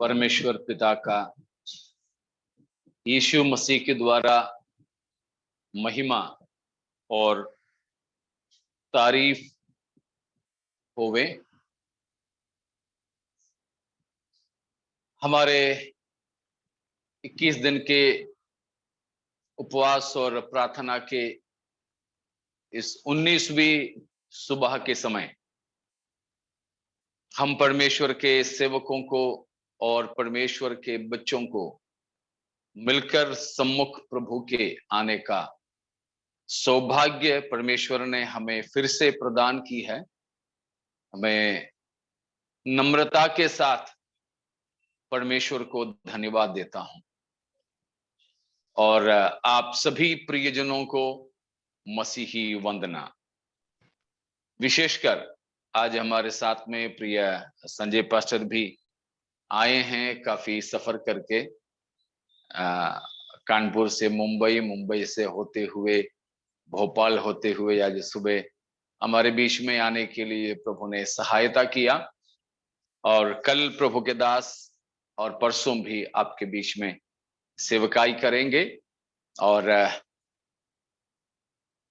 परमेश्वर पिता का यीशु मसीह के द्वारा महिमा और तारीफ होवे। हमारे 21 दिन के उपवास और प्रार्थना के इस 19वीं सुबह के समय हम परमेश्वर के सेवकों को और परमेश्वर के बच्चों को मिलकर सम्मुख प्रभु के आने का सौभाग्य परमेश्वर ने हमें फिर से प्रदान की है। हमें नम्रता के साथ परमेश्वर को धन्यवाद देता हूं और आप सभी प्रियजनों को मसीही वंदना। विशेषकर आज हमारे साथ में प्रिय संजय पास्टर भी आए हैं, काफी सफर करके कानपुर से मुंबई, मुंबई से होते हुए भोपाल होते हुए आज सुबह हमारे बीच में आने के लिए प्रभु ने सहायता किया और कल प्रभु के दास और परसों भी आपके बीच में सेवकाई करेंगे और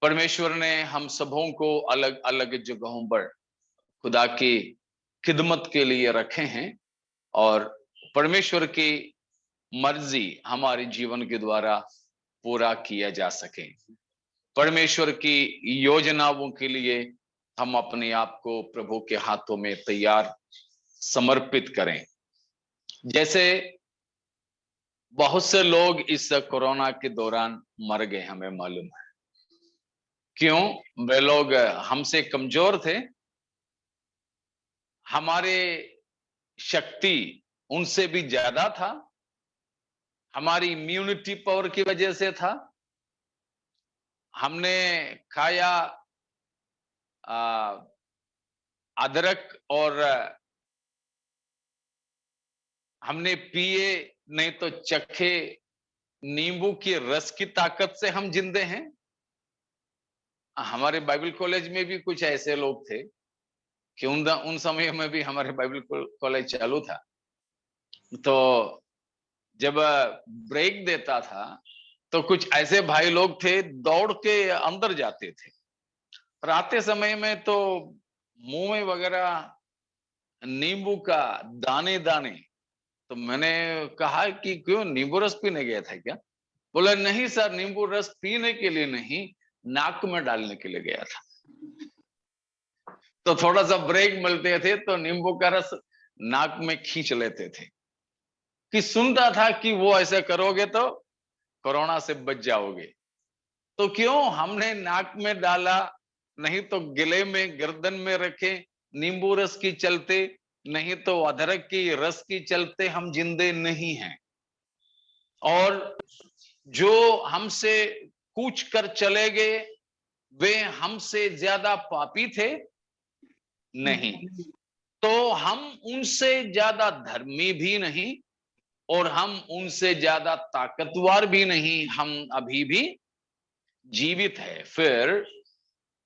परमेश्वर ने हम सबों को अलग अलग जगहों पर खुदा की खिदमत के लिए रखे हैं और परमेश्वर की मर्जी हमारे जीवन के द्वारा पूरा किया जा सके। परमेश्वर की योजनाओं के लिए हम अपने आप को प्रभु के हाथों में तैयार समर्पित करें। जैसे बहुत से लोग इस कोरोना के दौरान मर गए, हमें मालूम है। क्यों? वे लोग हमसे कमजोर थे, हमारे शक्ति उनसे भी ज्यादा था, हमारी इम्यूनिटी पावर की वजह से था। हमने खाया अदरक और हमने पिए नहीं तो चखे नींबू के रस की ताकत से हम जिंदे हैं। हमारे बाइबल कॉलेज में भी कुछ ऐसे लोग थे कि उन समय में भी हमारे बाइबल कॉलेज चालू था, तो जब ब्रेक देता था तो कुछ ऐसे भाई लोग थे दौड़ के अंदर जाते थे। और आते समय में तो मुंह में वगैरह नींबू का दाने दाने, तो मैंने कहा कि क्यों नींबू रस पीने गया था क्या? बोला नहीं सर, नींबू रस पीने के लिए नहीं, नाक में डालने के लिए गया था। तो थोड़ा सा ब्रेक मिलते थे तो नींबू का रस नाक में खींच लेते थे कि सुनता था कि वो ऐसे करोगे तो कोरोना से बच जाओगे। तो क्यों हमने नाक में डाला, नहीं तो गले में गर्दन में रखे नींबू रस की चलते, नहीं तो अदरक की रस की चलते हम जिंदे नहीं हैं। और जो हमसे कूच कर चले गए वे हमसे ज्यादा पापी थे? नहीं। तो हम उनसे ज्यादा धर्मी भी नहीं और हम उनसे ज्यादा ताकतवर भी नहीं, हम अभी भी जीवित है, फिर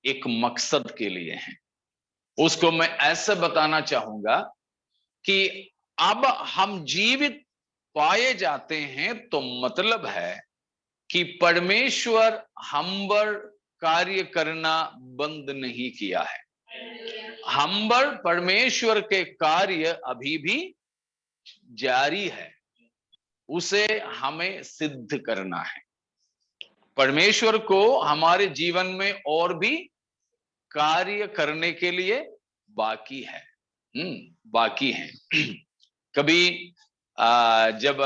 एक मकसद के लिए हैं। उसको मैं ऐसे बताना चाहूंगा कि अब हम जीवित पाए जाते हैं तो मतलब है कि परमेश्वर हम पर कार्य करना बंद नहीं किया है। हम पर परमेश्वर के कार्य अभी भी जारी है, उसे हमें सिद्ध करना है। परमेश्वर को हमारे जीवन में और भी कार्य करने के लिए बाकी है, बाकी है। कभी जब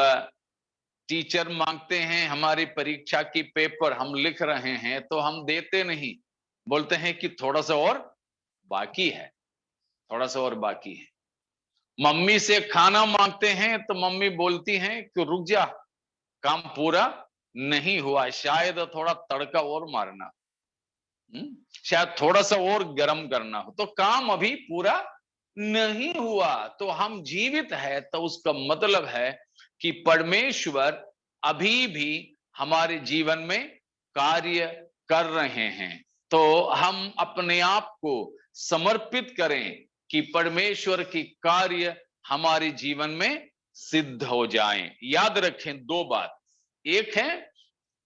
टीचर मांगते हैं हमारी परीक्षा की पेपर, हम लिख रहे हैं तो हम देते नहीं, बोलते हैं कि थोड़ा सा और बाकी है, थोड़ा सा और बाकी है। मम्मी से खाना मांगते हैं तो मम्मी बोलती हैं कि रुक जा, काम पूरा नहीं हुआ, शायद थोड़ा तड़का और मारना, शायद थोड़ा सा और गर्म करना हो, तो काम अभी पूरा नहीं हुआ। तो हम जीवित है तो उसका मतलब है कि परमेश्वर अभी भी हमारे जीवन में कार्य कर रहे हैं। तो हम अपने आप को समर्पित करें कि परमेश्वर की कार्य हमारे जीवन में सिद्ध हो जाएं। याद रखें दो बात, एक है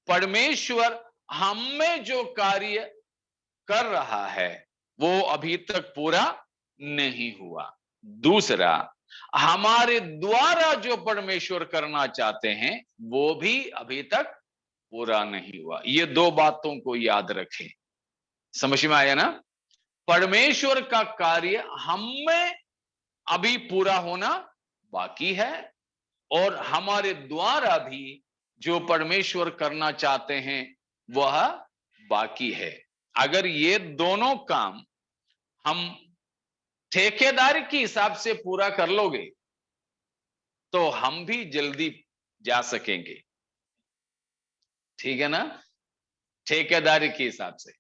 परमेश्वर हम में जो कार्य कर रहा है वो अभी तक पूरा नहीं हुआ, दूसरा हमारे द्वारा जो परमेश्वर करना चाहते हैं वो भी अभी तक पूरा नहीं हुआ। ये दो बातों को याद रखें। समझ में आया ना? परमेश्वर का कार्य हम में अभी पूरा होना बाकी है और हमारे द्वारा भी जो परमेश्वर करना चाहते हैं वह बाकी है। अगर ये दोनों काम हम ठेकेदारी के हिसाब से पूरा कर लोगे तो हम भी जल्दी जा सकेंगे, ठीक है ना? ठेकेदारी के हिसाब से।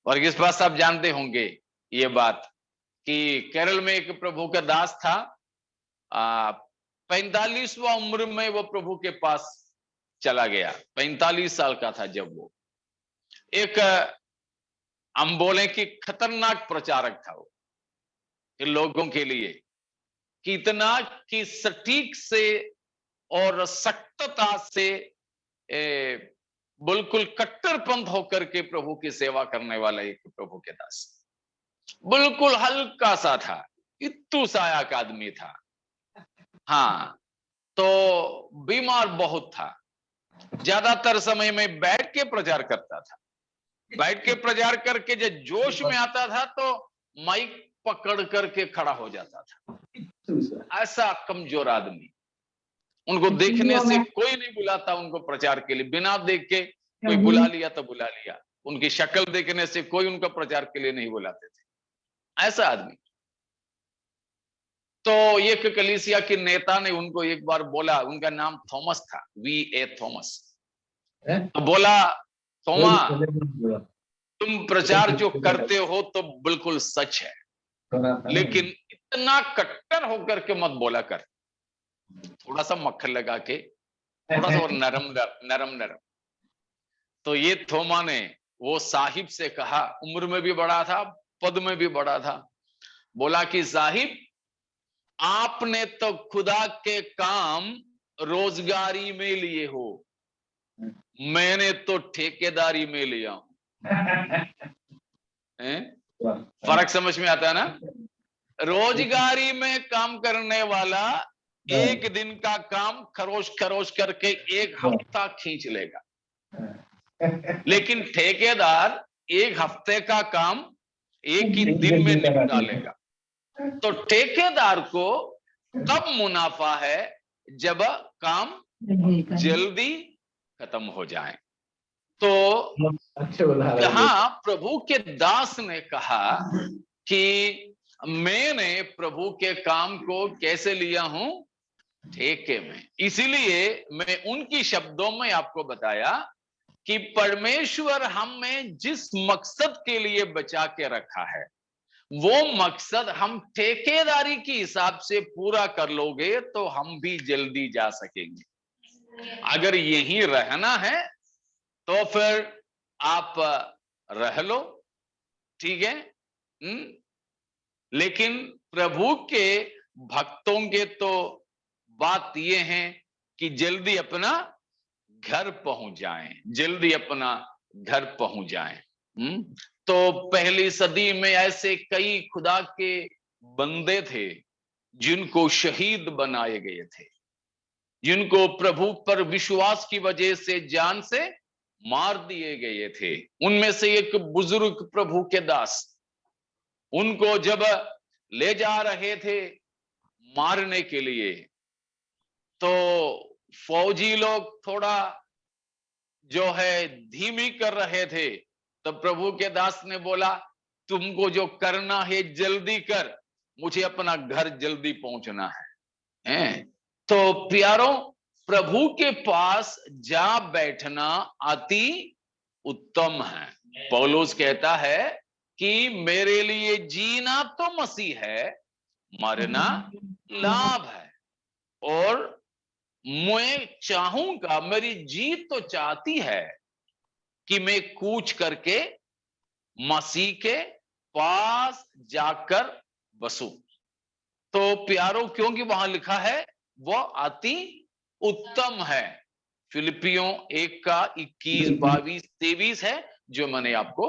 और इस बात आप जानते होंगे ये बात कि केरल में एक प्रभु का दास था, 45वां उम्र में वो प्रभु के पास चला गया। 45 साल का था जब वो। एक हम बोले कि खतरनाक प्रचारक था वो लोगों के लिए, कि इतना कि सटीक से और सख्तता से बिल्कुल कट्टरपंथ होकर के प्रभु की सेवा करने वाला एक प्रभु के दास। बिल्कुल हल्का सा था, इत्तू सा एक आदमी था। हाँ, तो बीमार बहुत था। ज्यादातर समय में बैठ के प्रचार करता था। बैठ के प्रचार करके जब जोश में आता था तो माइक पकड़ करके खड़ा हो जाता था। ऐसा कमजोर आदमी। उनको देखने से कोई नहीं बुलाता उनको प्रचार के लिए, बिना देख के कोई बुला लिया तो बुला लिया। उनकी शक्ल देखने से कोई उनका प्रचार के लिए नहीं बुलाते थे, ऐसा आदमी। तो एक कलीसिया के नेता ने उनको एक बार बोला, उनका नाम थॉमस था, V.A. थॉमस। तो बोला, थोमा तुम प्रचार जो करते हो तो बिल्कुल सच है, लेकिन इतना कट्टर होकर के मत बोला कर, थोड़ा सा मक्खन लगा के, थोड़ा सा और नरम नरम। तो ये थोमा ने वो साहिब से कहा, उम्र में भी बड़ा था, पद में भी बड़ा था, बोला कि साहिब आपने तो खुदा के काम रोजगारी में लिए हो, मैंने तो ठेकेदारी में लिया हूं। फर्क समझ में आता है ना? रोजगारी में काम करने वाला एक दिन का काम खरोश खरोश करके एक हफ्ता खींच लेगा, लेकिन ठेकेदार एक हफ्ते का काम एक ही दिन में निपटा लेगा। तो ठेकेदार को तब मुनाफा है जब काम जल्दी खत्म हो जाए। तो यहां प्रभु के दास ने कहा कि मैंने प्रभु के काम को कैसे लिया हूं? ठेके में। इसीलिए मैं उनकी शब्दों में आपको बताया कि परमेश्वर हमें जिस मकसद के लिए बचा के रखा है वो मकसद हम ठेकेदारी के हिसाब से पूरा कर लोगे तो हम भी जल्दी जा सकेंगे। अगर यही रहना है तो फिर आप रह लो, ठीक है। लेकिन प्रभु के भक्तों के तो बात यह है कि जल्दी अपना घर पहुंच जाएं, जल्दी अपना घर पहुंच जाएं। तो पहली सदी में ऐसे कई खुदा के बंदे थे जिनको शहीद बनाए गए थे, जिनको प्रभु पर विश्वास की वजह से जान से मार दिए गए थे। उनमें से एक बुजुर्ग प्रभु के दास, उनको जब ले जा रहे थे मारने के लिए तो फौजी लोग थोड़ा जो है धीमी कर रहे थे। तो प्रभु के दास ने बोला, तुमको जो करना है जल्दी कर, मुझे अपना घर जल्दी पहुंचना है। तो प्यारों, प्रभु के पास जा बैठना अति उत्तम है। पौलुस कहता है कि मेरे लिए जीना तो मसीह है, मरना लाभ है। और मैं चाहूंगा, मेरी जीत तो चाहती है कि मैं कूच करके मसीह के पास जाकर बसूं। तो प्यारो क्योंकि वहां लिखा है वह अति उत्तम है। फिलिपियों 1 का 21, 22, 23 है जो मैंने आपको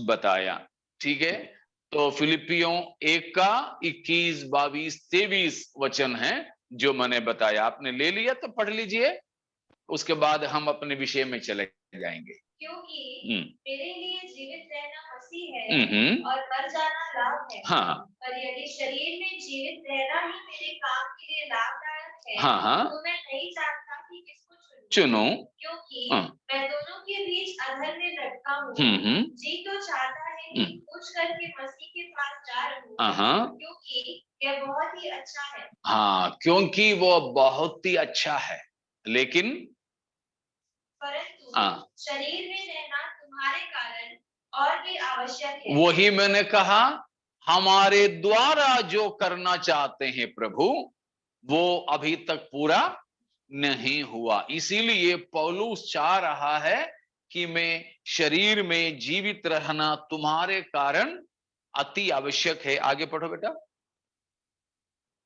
बताया। ठीक है, तो फिलिपियों 1 का 21, 22, 23 वचन है जो मैंने बताया। आपने ले लिया तो पढ़ लीजिए, उसके बाद हम अपने विषय में चले जाएंगे। क्योंकि मेरे लिए जीवित रहना मसीह है और मर जाना लाभ है। हाँ, पर यदि शरीर में जीवित रहना ही मेरे काम के लिए लाभदायक है, हाँ, तो मैं नहीं जानता कि किसको चुनो। क्योंकि मैं दोनों के बीच अधर में लटका हूँ। जी तो चाहता है कि कुछ करके मसीह के पास जा रहूं, क्योंकि यह बहुत ही अच्छा है। हाँ, क्योंकि वो बहुत ही अच्छा है, लेकिन परंतु शरीर में रहना तुम्हारे कारण और भी आवश्यक है। वही मैंने कहा, हमारे द्वारा जो करना चाहते हैं प्रभु, वो अभी तक पूरा नहीं हुआ। इसीलिए पौलुस चाह रहा है कि मैं शरीर में जीवित रहना तुम्हारे कारण अति आवश्यक है। आगे पढ़ो बेटा।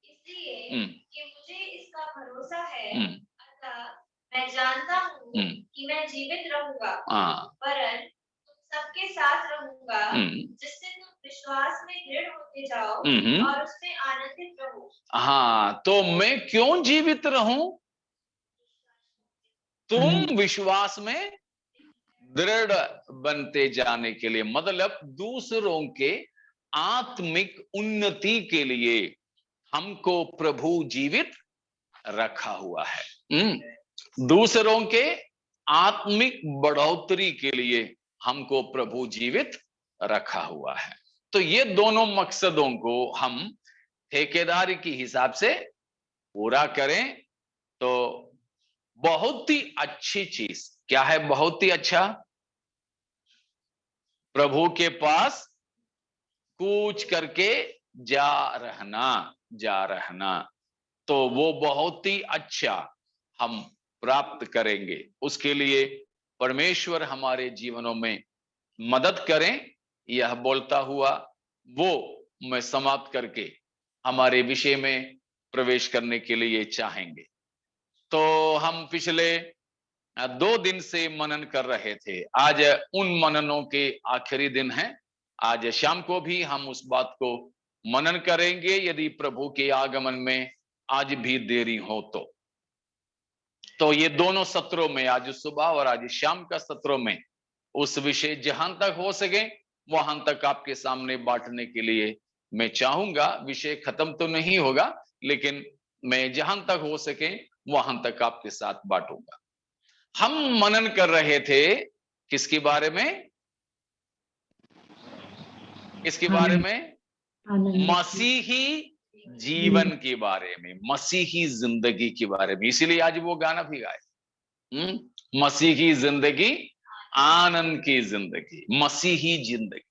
इसलिए कि मुझे इसका भरोसा है, अतः मैं जानता हूँ कि मैं जीवित रहूंगा, वरन तुम सबके साथ रहूंगा, जिससे तुम विश्वास में दृढ़ होते जाओ और उसमें आनंदित रहो। हाँ, तो मैं क्यों जीवित रहूं? तुम विश्वास में दृढ़ बनते जाने के लिए, मतलब दूसरों के आत्मिक उन्नति के लिए हमको प्रभु जीवित रखा हुआ है। दूसरों के आत्मिक बढ़ोतरी के लिए हमको प्रभु जीवित रखा हुआ है। तो ये दोनों मकसदों को हम ठेकेदारी के हिसाब से पूरा करें तो बहुत ही अच्छी चीज क्या है? बहुत ही अच्छा, प्रभु के पास कूच करके जा रहना, तो वो बहुत ही अच्छा हम प्राप्त करेंगे। उसके लिए परमेश्वर हमारे जीवनों में मदद करें। यह बोलता हुआ वो मैं समाप्त करके हमारे विषय में प्रवेश करने के लिए चाहेंगे। तो हम पिछले 2 दिन से मनन कर रहे थे। आज उन मननों के आखिरी दिन है। आज शाम को भी हम उस बात को मनन करेंगे, यदि प्रभु के आगमन में आज भी देरी हो तो ये दोनों सत्रों में, आज सुबह और आज शाम का सत्रों में, उस विषय जहां तक हो सके वहां तक आपके सामने बांटने के लिए मैं चाहूंगा। विषय खत्म तो नहीं होगा, लेकिन मैं जहां तक हो सके वहां तक आपके साथ बांटूंगा। हम मनन कर रहे थे किसके बारे में? किसके बारे में? मसीही जीवन के बारे में, मसीही जिंदगी के बारे में। इसीलिए आज वो गाना भी गाए, मसीही जिंदगी, आनंद की जिंदगी, मसीही जिंदगी।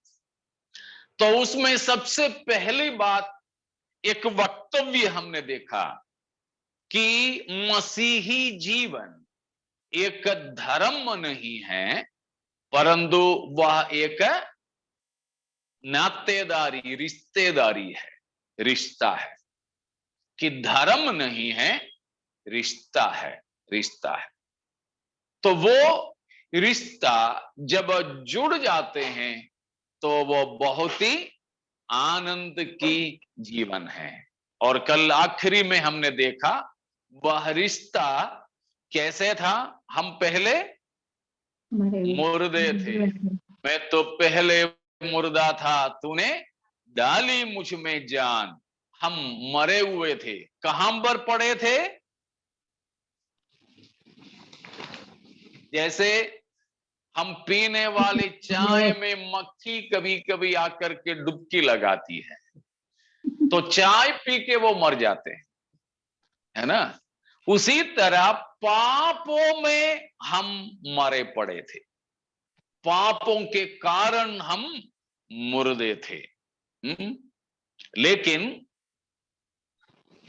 तो उसमें सबसे पहली बात, एक वक्तव्य हमने देखा कि मसीही जीवन एक धर्म नहीं है, परंतु वह एक नातेदारी, रिश्तेदारी है, रिश्ता है। कि धर्म नहीं है, रिश्ता है, रिश्ता है। तो वो रिश्ता जब जुड़ जाते हैं तो वो बहुत ही आनंद की जीवन है। और कल आखिरी में हमने देखा वह रिश्ता कैसे था। हम पहले मुर्दे थे, मैं तो पहले मुर्दा था, तूने डाली मुझ में जान। हम मरे हुए थे, कहां पर पड़े थे? जैसे हम पीने वाली चाय में मक्खी कभी कभी आकर के डुबकी लगाती है, तो चाय पी के वो मर जाते हैं, है ना? उसी तरह पापों में हम मरे पड़े थे, पापों के कारण हम मुर्दे थे। लेकिन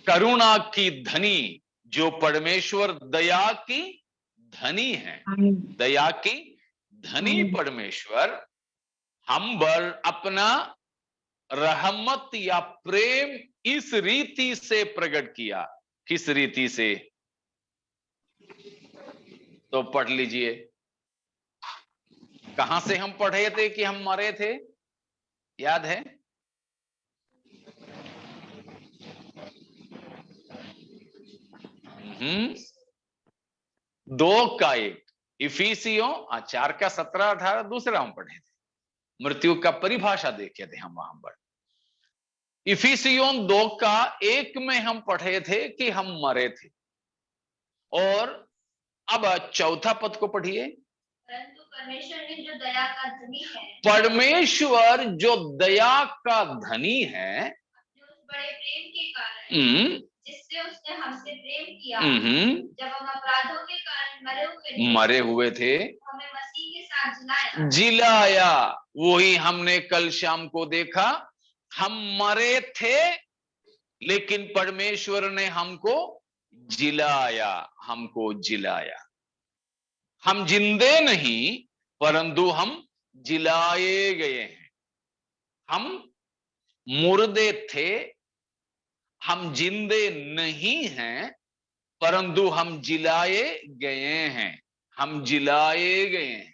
करुणा की धनी जो परमेश्वर दया की धनी है, दया की धनी परमेश्वर हम पर अपना रहमत या प्रेम इस रीति से प्रकट किया। किस रीति से? तो पढ़ लीजिए, कहां से हम पढ़े थे कि हम मरे थे, याद है? दो का एक, इफिसियों 4 का 17 18 दूसरा हम पढ़े थे। मृत्यु का परिभाषा देखे थे हम वहां पर। इफिसियों 2 का 1 में हम पढ़े थे कि हम मरे थे। और अब चौथा पद को पढ़िए। परंतु परमेश्वर ने जो दया का धनी है, परमेश्वर जो दया का धनी है, उस बड़े प्रेम के कारण जिससे उसने हमसे प्रेम किया, जब हम अपराधों के कारण मरे हुए थे, हमें मसीह के साथ जिलाया। वही हमने कल शाम को देखा, हम मरे थे लेकिन परमेश्वर ने हमको जिलाया, हमको जिलाया। हम जिंदे नहीं परंतु हम जिलाए गए हैं। हम मुर्दे थे, हम जिंदे नहीं हैं परंतु हम जिलाए गए हैं। हम जिलाए गए हैं,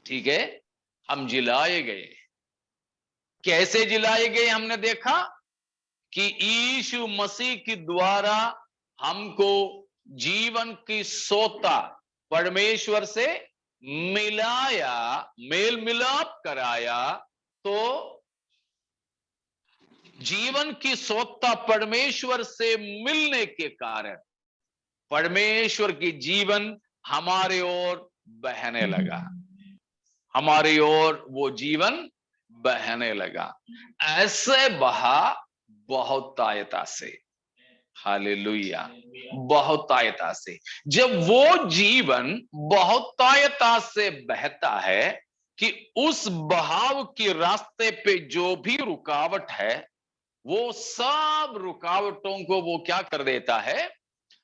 ठीक है, हम जिलाए गए। कैसे जिलाए गए? हमने देखा कि यीशु मसीह के द्वारा हमको जीवन की सोता परमेश्वर से मिलाया, मेल मिलाप कराया। तो जीवन की सोता परमेश्वर से मिलने के कारण परमेश्वर की जीवन हमारे ओर बहने लगा, हमारी ओर वो जीवन बहने लगा। ऐसे बहा बहुतायता से, हालेलुया, बहुतायता से। जब वो जीवन बहुतायता से बहता है कि उस बहाव के रास्ते पे जो भी रुकावट है, वो सब रुकावटों को वो क्या कर देता है?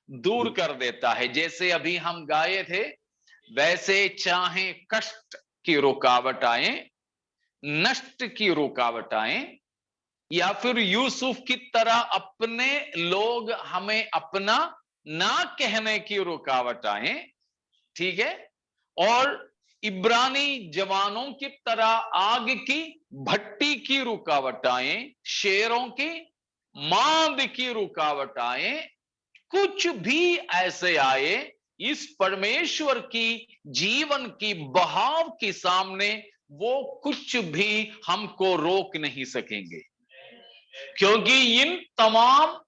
दूर कर देता है। जैसे अभी हम गाए थे, वैसे चाहे कष्ट की रुकावट आए, नष्ट की रुकावट आए, या फिर यूसुफ की तरह अपने लोग हमें अपना ना कहने की रुकावट आए, ठीक है, और इब्रानी जवानों की तरह आग की भट्टी की रुकावट आए, शेरों की मांद की रुकावट आए, कुछ भी ऐसे आए, इस परमेश्वर की जीवन की बहाव के सामने वो कुछ भी हमको रोक नहीं सकेंगे, क्योंकि इन तमाम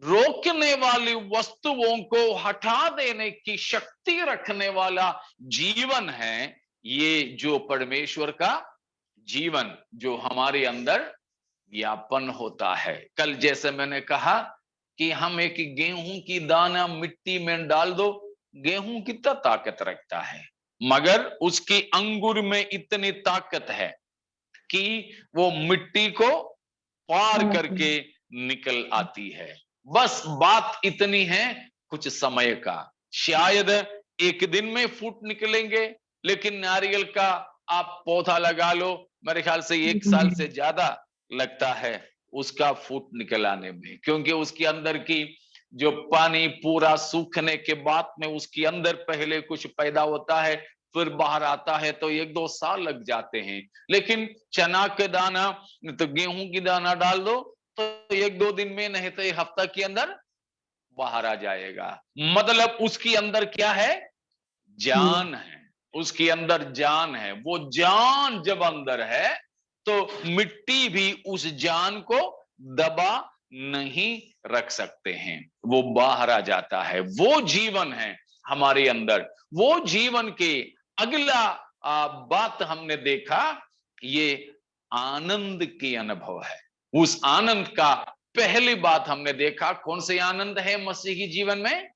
रोकने वाली वस्तुओं को हटा देने की शक्ति रखने वाला जीवन है ये, जो परमेश्वर का जीवन जो हमारे अंदर व्यापन होता है। कल जैसे मैंने कहा कि हम एक गेहूं की दाना मिट्टी में डाल दो, गेहूं कितना ताकत रखता है, मगर उसकी अंगूर में इतनी ताकत है कि वो मिट्टी को पार करके निकल आती है। बस बात इतनी है, कुछ समय का, शायद एक दिन में फूट निकलेंगे, लेकिन नारियल का आप पौधा लगा लो, मेरे ख्याल से 1 साल से ज्यादा लगता है उसका फूट निकल आने में, क्योंकि उसके अंदर की जो पानी पूरा सूखने के बाद में उसके अंदर पहले कुछ पैदा होता है, फिर बाहर आता है, तो 1-2 साल लग जाते हैं। लेकिन चना के दाना तो गेहूं की दाना डाल दो तो 1-2 दिन में, नहीं तो 1 हफ्ता के अंदर बाहर आ जाएगा। मतलब उसके अंदर क्या है? जान है, उसके अंदर जान है। वो जान जब अंदर है तो मिट्टी भी उस जान को दबा नहीं रख सकते हैं, वो बाहर आ जाता है। वो जीवन है हमारे अंदर। वो जीवन के अगला बात हमने देखा, ये आनंद के अनुभव है। उस आनंद का पहली बात हमने देखा, कौन से आनंद है मसीही जीवन में?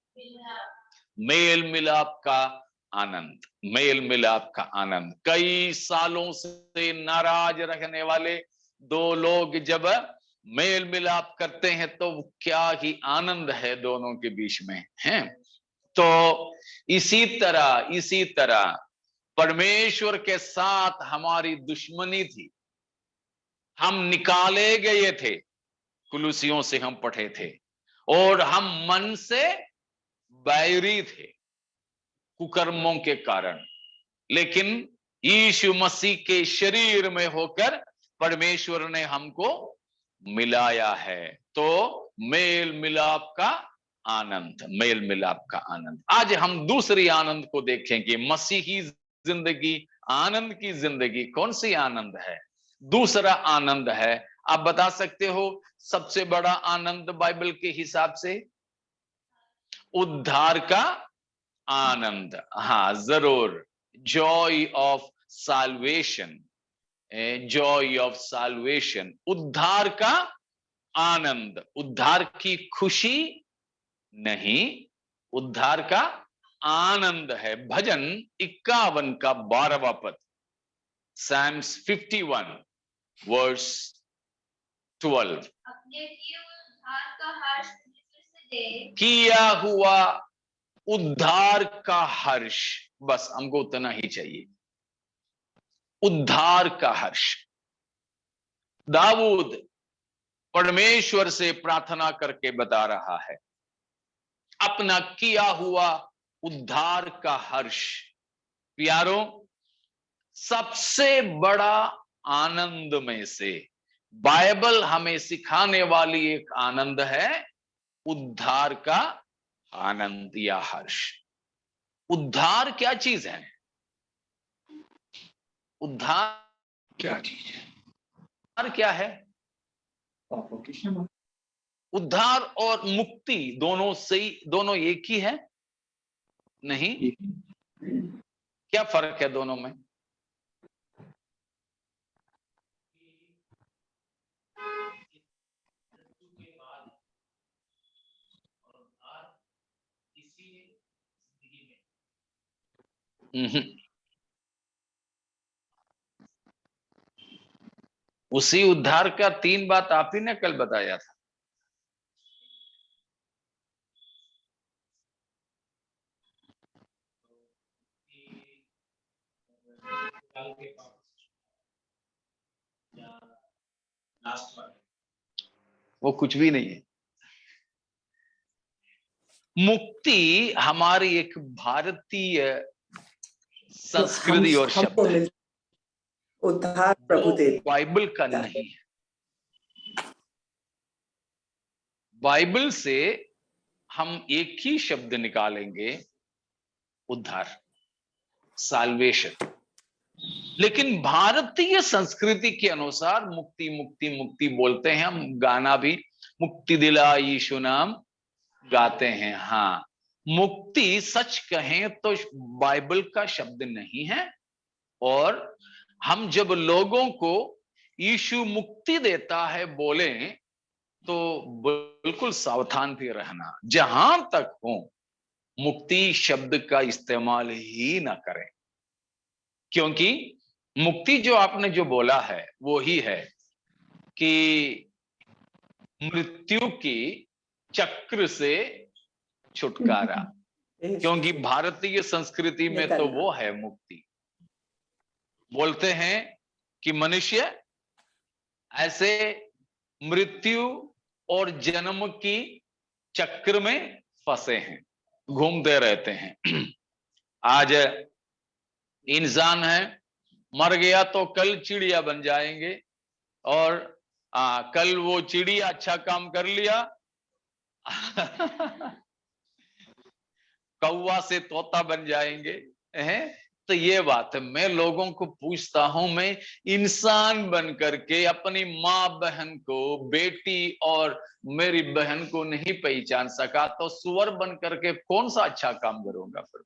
मेल मिलाप का आनंद, मेल मिलाप का आनंद। कई सालों से नाराज रहने वाले 2 लोग जब मेल मिलाप करते हैं तो क्या ही आनंद है दोनों के बीच में, हैं? तो इसी तरह परमेश्वर के साथ हमारी दुश्मनी थी, हम निकाले गए थे, कुलुसियों से हम पढ़े थे, और हम मन से बैरी थे कुकर्मों के कारण, लेकिन यीशु मसीह के शरीर में होकर परमेश्वर ने हमको मिलाया है। तो मेल मिलाप का आनंद, मेल मिलाप का आनंद। आज हम दूसरी आनंद को देखेंगे। मसीही जिंदगी, आनंद की जिंदगी कौन सी आनंद है? दूसरा आनंद है, आप बता सकते हो सबसे बड़ा आनंद बाइबल के हिसाब से? उद्धार का आनंद। हाँ जरूर, Joy of solvation, Joy of solvation, उद्धार का आनंद, उद्धार की खुशी नहीं, उद्धार का आनंद है। भजन 51 का 12वां पद, Psalms 51 वर्स 12, अपने किए हुए उद्धार का हर्ष दे, किया हुआ उद्धार का हर्ष, बस हमको उतना ही चाहिए, उद्धार का हर्ष। दाऊद परमेश्वर से प्रार्थना करके बता रहा है अपना किया हुआ उद्धार का हर्ष। प्यारों, सबसे बड़ा आनंद में से बाइबल हमें सिखाने वाली एक आनंद है उद्धार का आनंद या हर्ष। उद्धार क्या चीज है? उद्धार क्या चीज है? उद्धार क्या है? उद्धार और मुक्ति दोनों सही, दोनों एक ही है? नहीं, क्या फर्क है दोनों में? उसी उद्धार का 3 बात आप ही ने कल बताया था। वो कुछ भी नहीं है। मुक्ति हमारी एक भारतीय संस्कृति और शब्द है, उद्धार प्रभु देव बाइबल का नहीं है। बाइबल से हम एक ही शब्द निकालेंगे, उद्धार, साल्वेशन। लेकिन भारतीय संस्कृति के अनुसार मुक्ति मुक्ति मुक्ति बोलते हैं हम, गाना भी मुक्ति दिला यीशु नाम गाते हैं। हाँ, मुक्ति सच कहें तो बाइबल का शब्द नहीं है, और हम जब लोगों को यीशु मुक्ति देता है बोले तो बिल्कुल सावधान भी रहना, जहां तक हो मुक्ति शब्द का इस्तेमाल ही ना करें, क्योंकि मुक्ति जो आपने जो बोला है वो ही है कि मृत्यु की चक्र से छुटकारा, क्योंकि भारतीय संस्कृति में तो वो है मुक्ति। बोलते हैं कि मनुष्य ऐसे मृत्यु और जन्म की चक्र में फंसे हैं, घूमते रहते हैं। आज इंसान है, मर गया तो कल चिड़िया बन जाएंगे, और कल वो चिड़िया अच्छा काम कर लिया कौवा से तोता बन जाएंगे, हैं? तो ये बात है। मैं लोगों को पूछता हूं, मैं इंसान बन करके अपनी माँ बहन को, बेटी और मेरी बहन को नहीं पहचान सका तो सुअर बन करके कौन सा अच्छा काम करूंगा? फिर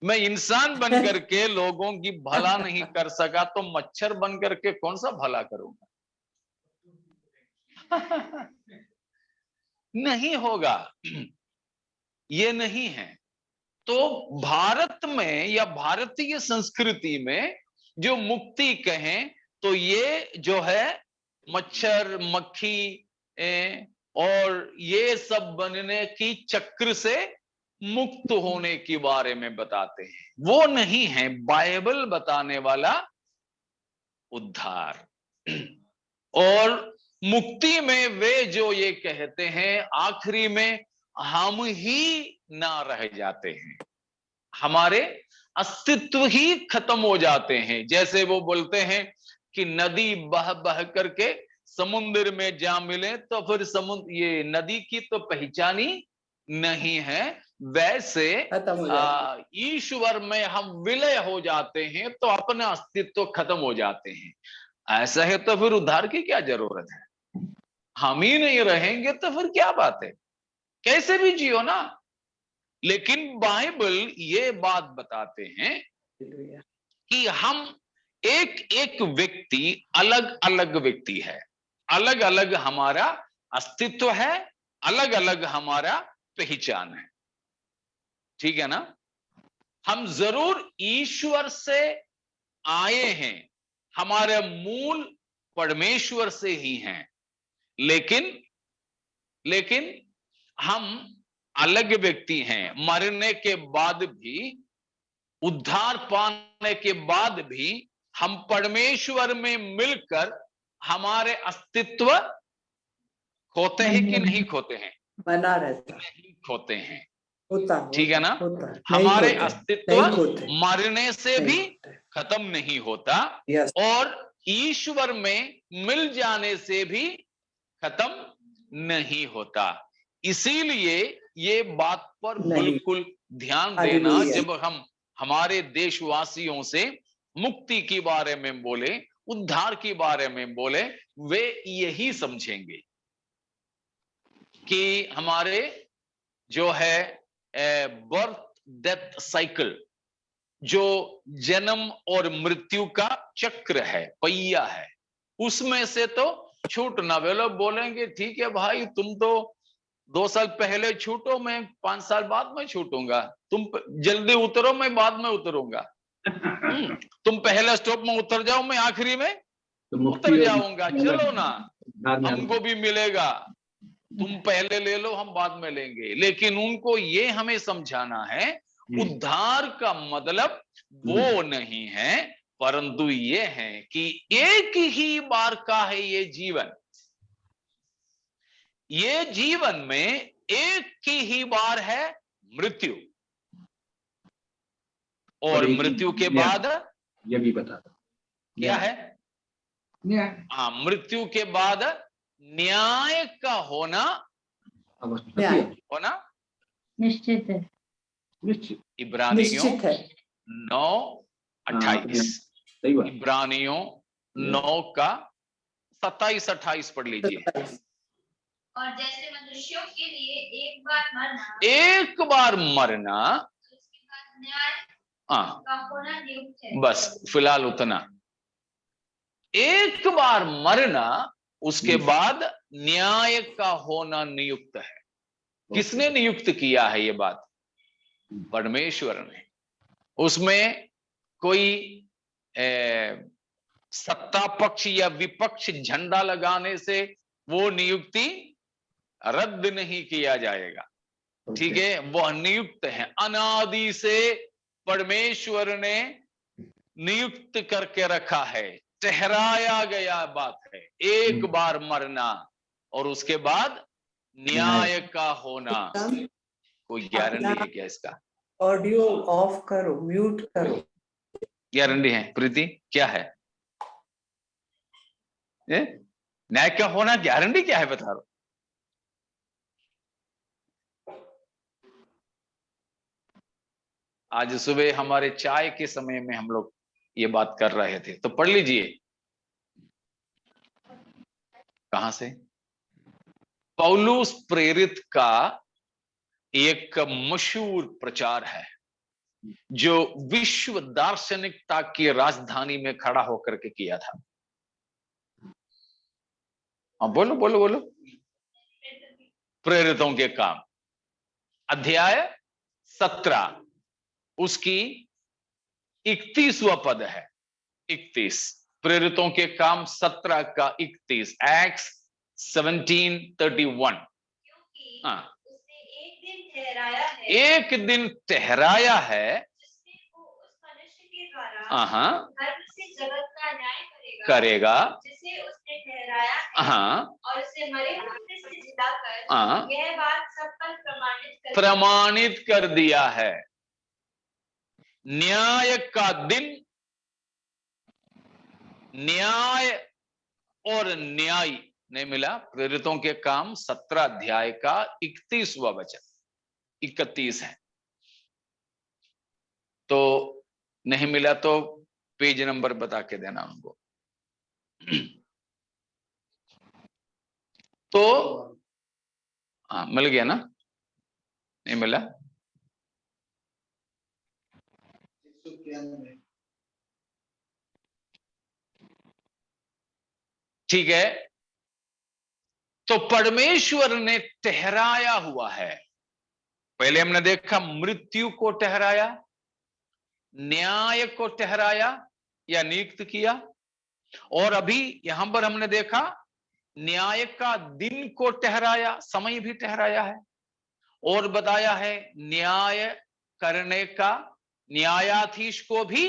मैं इंसान बन करके लोगों की भला नहीं कर सका तो मच्छर बन करके कौन सा भला करूंगा? नहीं होगा, ये नहीं है। तो भारत में या भारतीय संस्कृति में जो मुक्ति कहें तो ये जो है मच्छर मक्खी और ये सब बनने की चक्र से मुक्त होने के बारे में बताते हैं। वो नहीं है बाइबल बताने वाला उद्धार। और मुक्ति में वे जो ये कहते हैं आखिरी में हम ही ना रह जाते हैं, हमारे अस्तित्व ही खत्म हो जाते हैं। जैसे वो बोलते हैं कि नदी बह बह करके समुद्र में जा मिले तो फिर समुद्र, ये नदी की तो पहचान ही नहीं है, वैसे ईश्वर में हम विलय हो जाते हैं तो अपना अस्तित्व खत्म हो जाते हैं। ऐसा है तो फिर उद्धार की क्या जरूरत है? हम ही नहीं रहेंगे तो फिर क्या बात है, कैसे भी जियो ना। लेकिन बाइबल ये बात बताते हैं कि हम एक एक व्यक्ति अलग अलग व्यक्ति है, अलग अलग हमारा अस्तित्व है, अलग अलग हमारा पहचान है, ठीक है ना। हम जरूर ईश्वर से आए हैं, हमारे मूल परमेश्वर से ही हैं, लेकिन हम अलग व्यक्ति हैं। मरने के बाद भी, उद्धार पाने के बाद भी हम परमेश्वर में मिलकर हमारे अस्तित्व खोते हैं कि नहीं खोते हैं? बना रहता, नहीं खोते हैं, होता, ठीक है ना। हमारे अस्तित्व मरने से भी खत्म नहीं होता और ईश्वर में मिल जाने से भी खत्म नहीं होता। इसीलिए ये बात पर बिल्कुल ध्यान देना, जब हम हमारे देशवासियों से मुक्ति के बारे में बोले, उद्धार के बारे में बोले, वे यही समझेंगे कि हमारे जो है बर्थ डेथ साइकिल, जो जन्म और मृत्यु का चक्र है, पहिया है, उसमें से तो छूटना। वे लोग बोलेंगे ठीक है भाई, तुम तो 2 साल पहले छूटो, मैं 5 साल बाद में छूटूंगा, तुम जल्दी उतरो, मैं बाद में उतरूंगा। तुम पहले स्टॉप में उतर जाओ, मैं आखिरी में उतर जाऊंगा, चलो ना, हमको भी मिलेगा, तुम पहले ले लो, हम बाद में लेंगे। लेकिन उनको ये हमें समझाना है, उद्धार का मतलब वो नहीं है, परंतु ये है कि एक ही बार का है ये जीवन। ये जीवन में एक ही बार है मृत्यु, और मृत्यु के बाद ये भी बता दो क्या है? हाँ, मृत्यु के बाद न्याय का होना निश्चित है। इब्रानियों 9:28, इब्रानियों 9 का 27-28 पढ़ लीजिए। और जैसे मनुष्यों के लिए एक बार मरना, उसके बाद न्याय का होना नियुक्त है। बस फिलहाल उतना, एक बार मरना, उसके बाद न्याय का होना नियुक्त है। किसने नियुक्त किया है ये बात? परमेश्वर ने। उसमें कोई सत्ता पक्ष या विपक्ष झंडा लगाने से वो नियुक्ति रद्द नहीं किया जाएगा, ठीक है। वह नियुक्त है, अनादि से परमेश्वर ने नियुक्त करके रखा है, ठहराया गया बात है। एक बार मरना और उसके बाद न्याय का होना। कोई गारंटी है क्या इसका? ऑडियो ऑफ करो, म्यूट करो। गारंटी है प्रीति? क्या है न्याय का होना? गारंटी क्या है बता रहा? आज सुबह हमारे चाय के समय में हम लोग ये बात कर रहे थे, तो पढ़ लीजिए। कहां से? पौलुस प्रेरित का एक मशहूर प्रचार है, जो विश्व दार्शनिकता की राजधानी में खड़ा होकर के किया था। बोलो बोलो बोलो। प्रेरितों के काम, अध्याय 17, उसकी 31वां पद है। 31, प्रेरितों के काम 17 का 31, एक्ट्स 17:31। हाँ, एक दिन ठहराया है, जिसमें वो उस मनुष्य के द्वारा धर्म से जगत का न्याय करेगा। करेगा जिसे उसने ठहराया है। हाँ, और उसे मरे हुए में से जिलाकर हाँ, यह बात सब पर प्रमाणित कर दिया है। न्याय का दिन, न्याय और न्यायी नहीं मिला। प्रेरितों के काम 17 अध्याय का 31वां वचन, 31 है। तो नहीं मिला तो पेज नंबर बता के देना उनको। तो हाँ, मिल गया ना? नहीं मिला? ठीक है। तो परमेश्वर ने ठहराया हुआ है। पहले हमने देखा मृत्यु को ठहराया, न्याय को ठहराया या नियुक्त किया, और अभी यहां पर हमने देखा न्याय का दिन को ठहराया, समय भी ठहराया है, और बताया है न्याय करने का न्यायाधीश को भी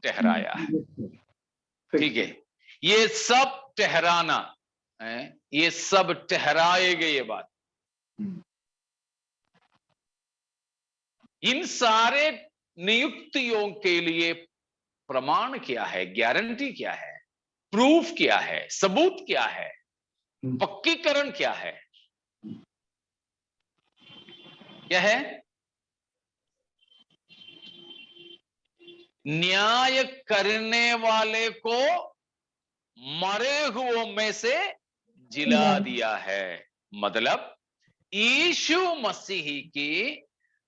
ठहराया है। ठीक है, ये सब ठहराना है, ये सब ठहराए गए। ये बात, इन सारे नियुक्तियों के लिए प्रमाण क्या है, गारंटी क्या है, प्रूफ क्या है, सबूत क्या है, पक्कीकरण क्या है? क्या है? न्याय करने वाले को मरे हुओं में से जिला दिया है। मतलब यीशु मसीह की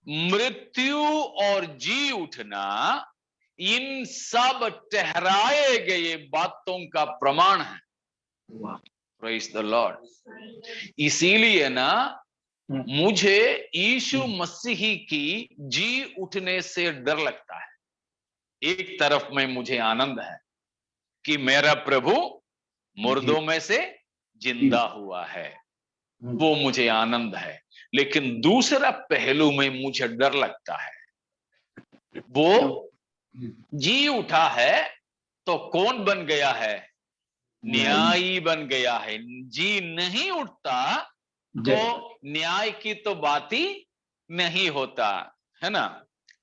मृत्यु और जी उठना इन सब ठहराए गए बातों का प्रमाण है। Praise the Lord. इसीलिए ना मुझे यीशु मसीह की जी उठने से डर लगता है। एक तरफ में मुझे आनंद है कि मेरा प्रभु मुर्दों में से जिंदा हुआ है, वो मुझे आनंद है। लेकिन दूसरा पहलू में मुझे डर लगता है। वो जी उठा है तो कौन बन गया है? न्यायी बन गया है। जी नहीं उठता तो न्याय की तो बात ही नहीं होता है ना।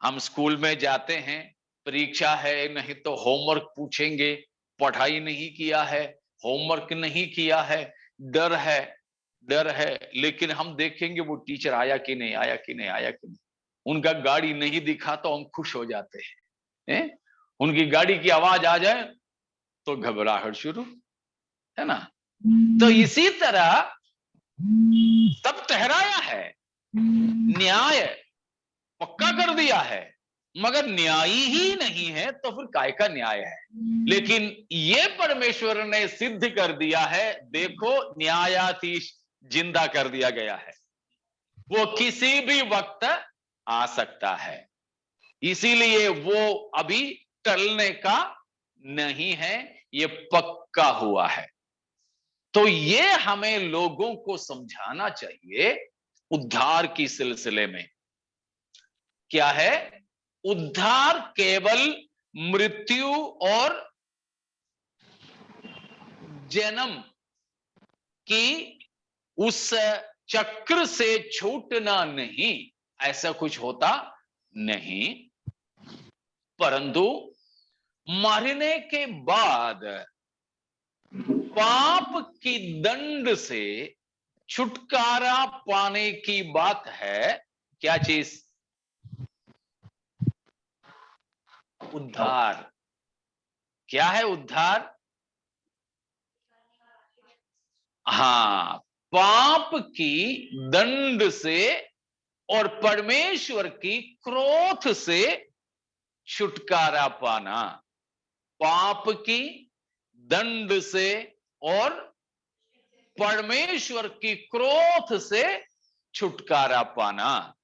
हम स्कूल में जाते हैं, परीक्षा है, नहीं तो होमवर्क पूछेंगे, पढ़ाई नहीं किया है, होमवर्क नहीं किया है, डर है, डर है। लेकिन हम देखेंगे वो टीचर आया कि नहीं, आया कि नहीं, आया कि नहीं। उनका गाड़ी नहीं दिखा तो हम खुश हो जाते हैं। उनकी गाड़ी की आवाज आ जाए तो घबराहट शुरू, है ना। तो इसी तरह सब ठहराया है, न्याय पक्का कर दिया है, मगर न्यायी ही नहीं है तो फिर काय का न्याय है। लेकिन ये परमेश्वर ने सिद्ध कर दिया है, देखो न्यायाधीश जिंदा कर दिया गया है, वो किसी भी वक्त आ सकता है। इसीलिए वो अभी टलने का नहीं है, ये पक्का हुआ है। तो ये हमें लोगों को समझाना चाहिए उद्धार की सिलसिले में। क्या है? उद्धार केवल मृत्यु और जन्म की उस चक्र से छूटना नहीं, ऐसा कुछ होता नहीं, परंतु मरने के बाद पाप की दंड से छुटकारा पाने की बात है। क्या चीज? उद्धार। क्या है उद्धार? हाँ, पाप की दंड से और परमेश्वर की क्रोध से छुटकारा पाना। पाप की दंड से और परमेश्वर की क्रोध से छुटकारा पाना,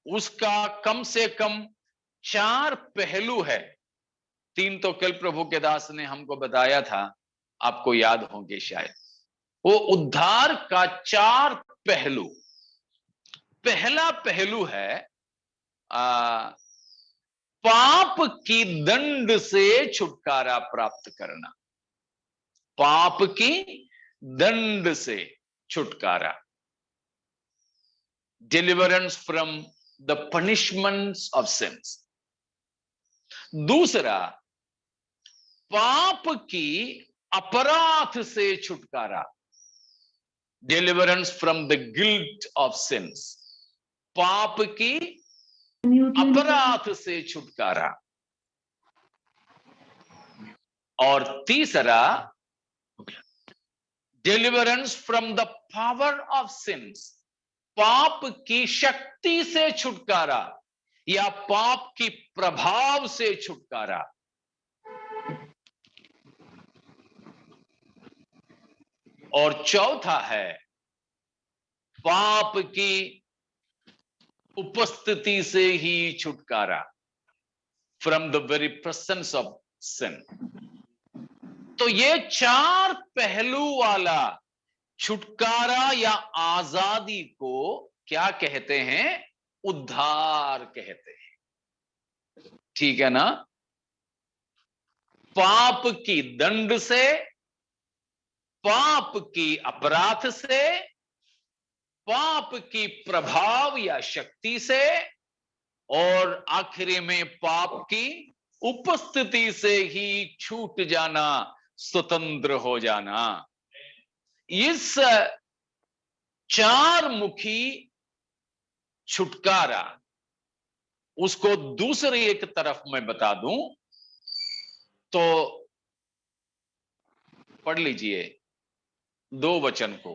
उसका कम से कम 4 पहलू है। 3 तो कल प्रभु के दास ने हमको बताया था, आपको याद होंगे शायद। वो उद्धार का 4 पहलू। पहला पहलू है पाप की दंड से छुटकारा प्राप्त करना। पाप की दंड से छुटकारा, deliverance from the punishments of since. दूसरा, पाप की अपराध से छुटकारा, deliverance from the guilt of since, पाप की अपराध से छुटकारा। और तीसरा, deliverance from the power of since, पाप की शक्ति से छुटकारा या पाप की प्रभाव से छुटकारा। और चौथा है पाप की उपस्थिति से ही छुटकारा, from the very presence of sin. तो ये चार पहलू वाला छुटकारा या आजादी को क्या कहते हैं? उद्धार कहते हैं। ठीक है ना? पाप की दंड से, पाप की अपराध से, पाप की प्रभाव या शक्ति से, और आखिरी में पाप की उपस्थिति से ही छूट जाना, स्वतंत्र हो जाना। इस चार मुखी छुटकारा, उसको दूसरी एक तरफ मैं बता दूं तो पढ़ लीजिए 2 वचन को,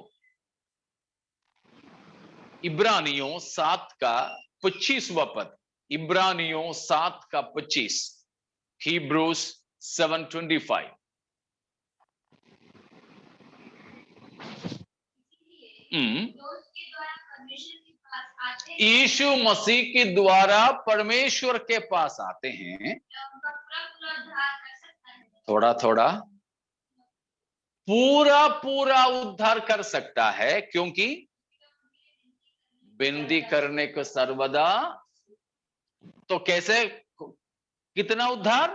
इब्रानियों 7 का 25वां पद, इब्रानियों 7 का 25, Hebrews 7:25। यीशु मसीह के द्वारा परमेश्वर के पास आते हैं, थोड़ा थोड़ा पूरा पूरा उद्धार कर सकता है, क्योंकि विनती करने को सर्वदा। तो कैसे, कितना उद्धार?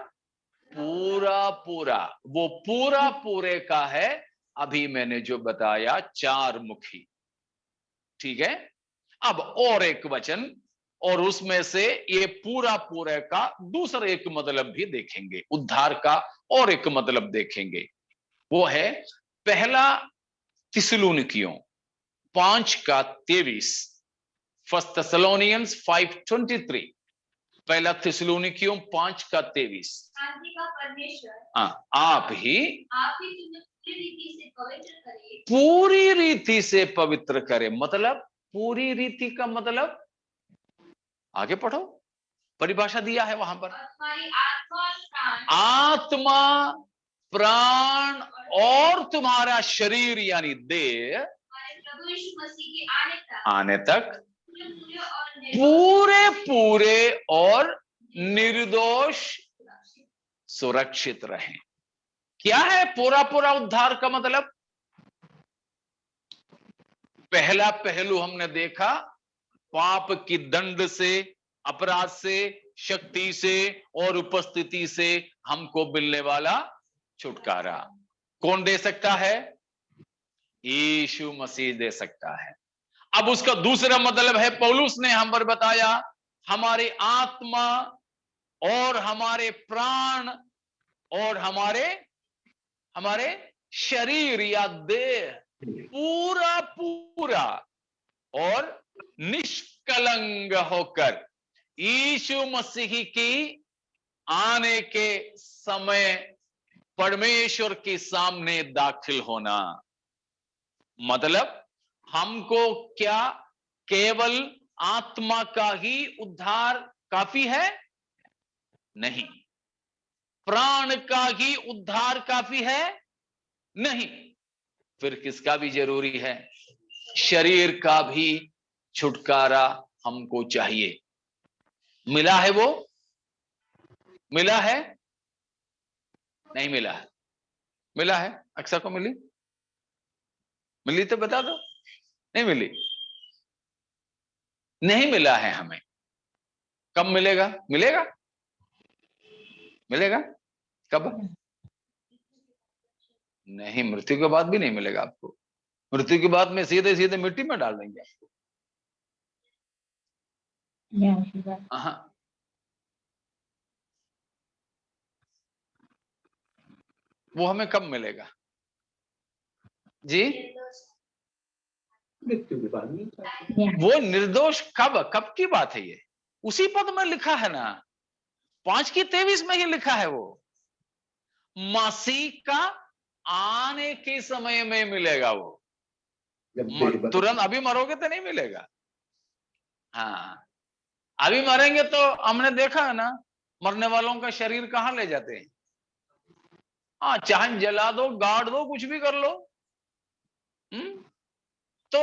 पूरा पूरा। वो पूरा पूरे का है अभी मैंने जो बताया, चार मुखी। ठीक है? अब और एक वचन, और उसमें से ये पूरा पूरे का दूसरा एक मतलब भी देखेंगे, उद्धार का और एक मतलब देखेंगे। वो है पहला थिस्सलुनीकियों 5 का 23, फर्स्ट थेस्सलोनियंस 5:23, पहला थिस्सलुनीकियों 5 का 23। आप ही पूरी रीति से पवित्र करे। मतलब पूरी रीति का मतलब, आगे पढ़ो, परिभाषा दिया है वहां पर, आत्मा, प्राण और तुम्हारा शरीर यानी देह आने तक पूरे पूरे और निर्दोष सुरक्षित रहें। क्या है पूरा पूरा उद्धार का मतलब? पहला पहलू हमने देखा, पाप की दंड से, अपराध से, शक्ति से और उपस्थिति से हमको मिलने वाला छुटकारा कौन दे सकता है? यीशु मसीह दे सकता है। अब उसका दूसरा मतलब है, पौलुस ने हम पर बताया, हमारी आत्मा और हमारे प्राण और हमारे शरीर या देह पूरा पूरा और निष्कलंक होकर यीशु मसीह की आने के समय परमेश्वर के सामने दाखिल होना। मतलब हमको क्या केवल आत्मा का ही उद्धार काफी है? नहीं। प्राण का ही उद्धार काफी है? नहीं। फिर किसका भी जरूरी है? शरीर का भी छुटकारा हमको चाहिए। मिला है वो? मिला है? नहीं मिला है? मिला है? अक्सर को मिली? मिली तो बता दो। नहीं मिली? नहीं मिला है हमें। कब मिलेगा? मिलेगा? मिलेगा कब? नहीं, मृत्यु के बाद भी नहीं मिलेगा आपको। मृत्यु के बाद में सीधे सीधे मिट्टी में डाल देंगे आपको। हाँ, वो हमें कब मिलेगा जी? मृत्यु के बाद में। वो निर्दोष कब की बात है ये? उसी पद में लिखा है ना, 5:23 में ही लिखा है वो, मसीह का आने के समय में मिलेगा वो। तुरंत अभी मरोगे तो नहीं मिलेगा। हाँ, अभी मरेंगे तो हमने देखा है ना, मरने वालों का शरीर कहां ले जाते हैं। हाँ, चाहे जला दो, गाड़ दो, कुछ भी कर लो। तो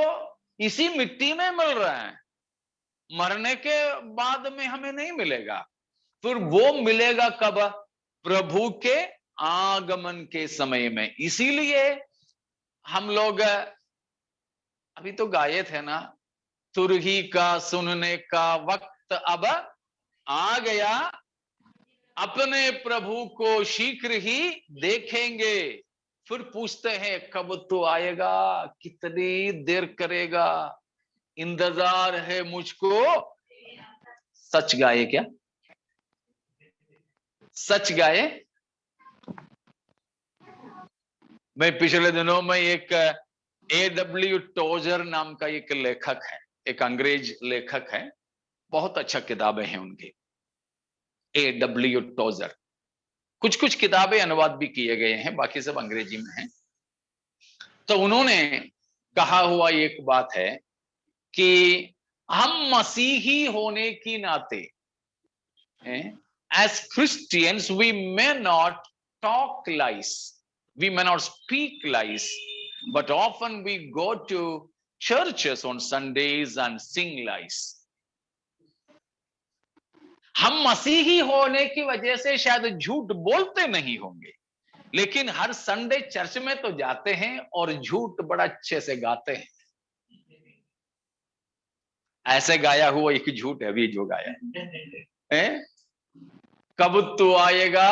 इसी मिट्टी में मिल रहा है, मरने के बाद में हमें नहीं मिलेगा। फिर वो मिलेगा कब? प्रभु के आगमन के समय में। इसीलिए हम लोग अभी तो गाये थे ना, तुरही का सुनने का वक्त अब आ गया, अपने प्रभु को शीघ्र ही देखेंगे। फिर पूछते हैं कब तो आएगा, कितनी देर करेगा, इंतजार है मुझको। सच गाए क्या? सच गाए। मैं पिछले दिनों में एक A.W. टोजर नाम का एक लेखक है, एक अंग्रेज लेखक है, बहुत अच्छा किताबें हैं उनकी। A.W. टोजर, कुछ किताबें अनुवाद भी किए गए हैं, बाकी सब अंग्रेजी में हैं। तो उन्होंने कहा हुआ एक बात है कि हम मसीही होने की नाते, as Christians we may not talk lies, we may not speak lies, but often we go to churches on Sundays and sing lies. हम मसीही होने की वजह से शायद झूठ बोलते नहीं होंगे, लेकिन हर संडे चर्च में तो जाते हैं और झूठ बड़ा अच्छे से गाते हैं। ऐसे गाया हुआ एक झूठ है अभी जो गाया है, कब तू आएगा,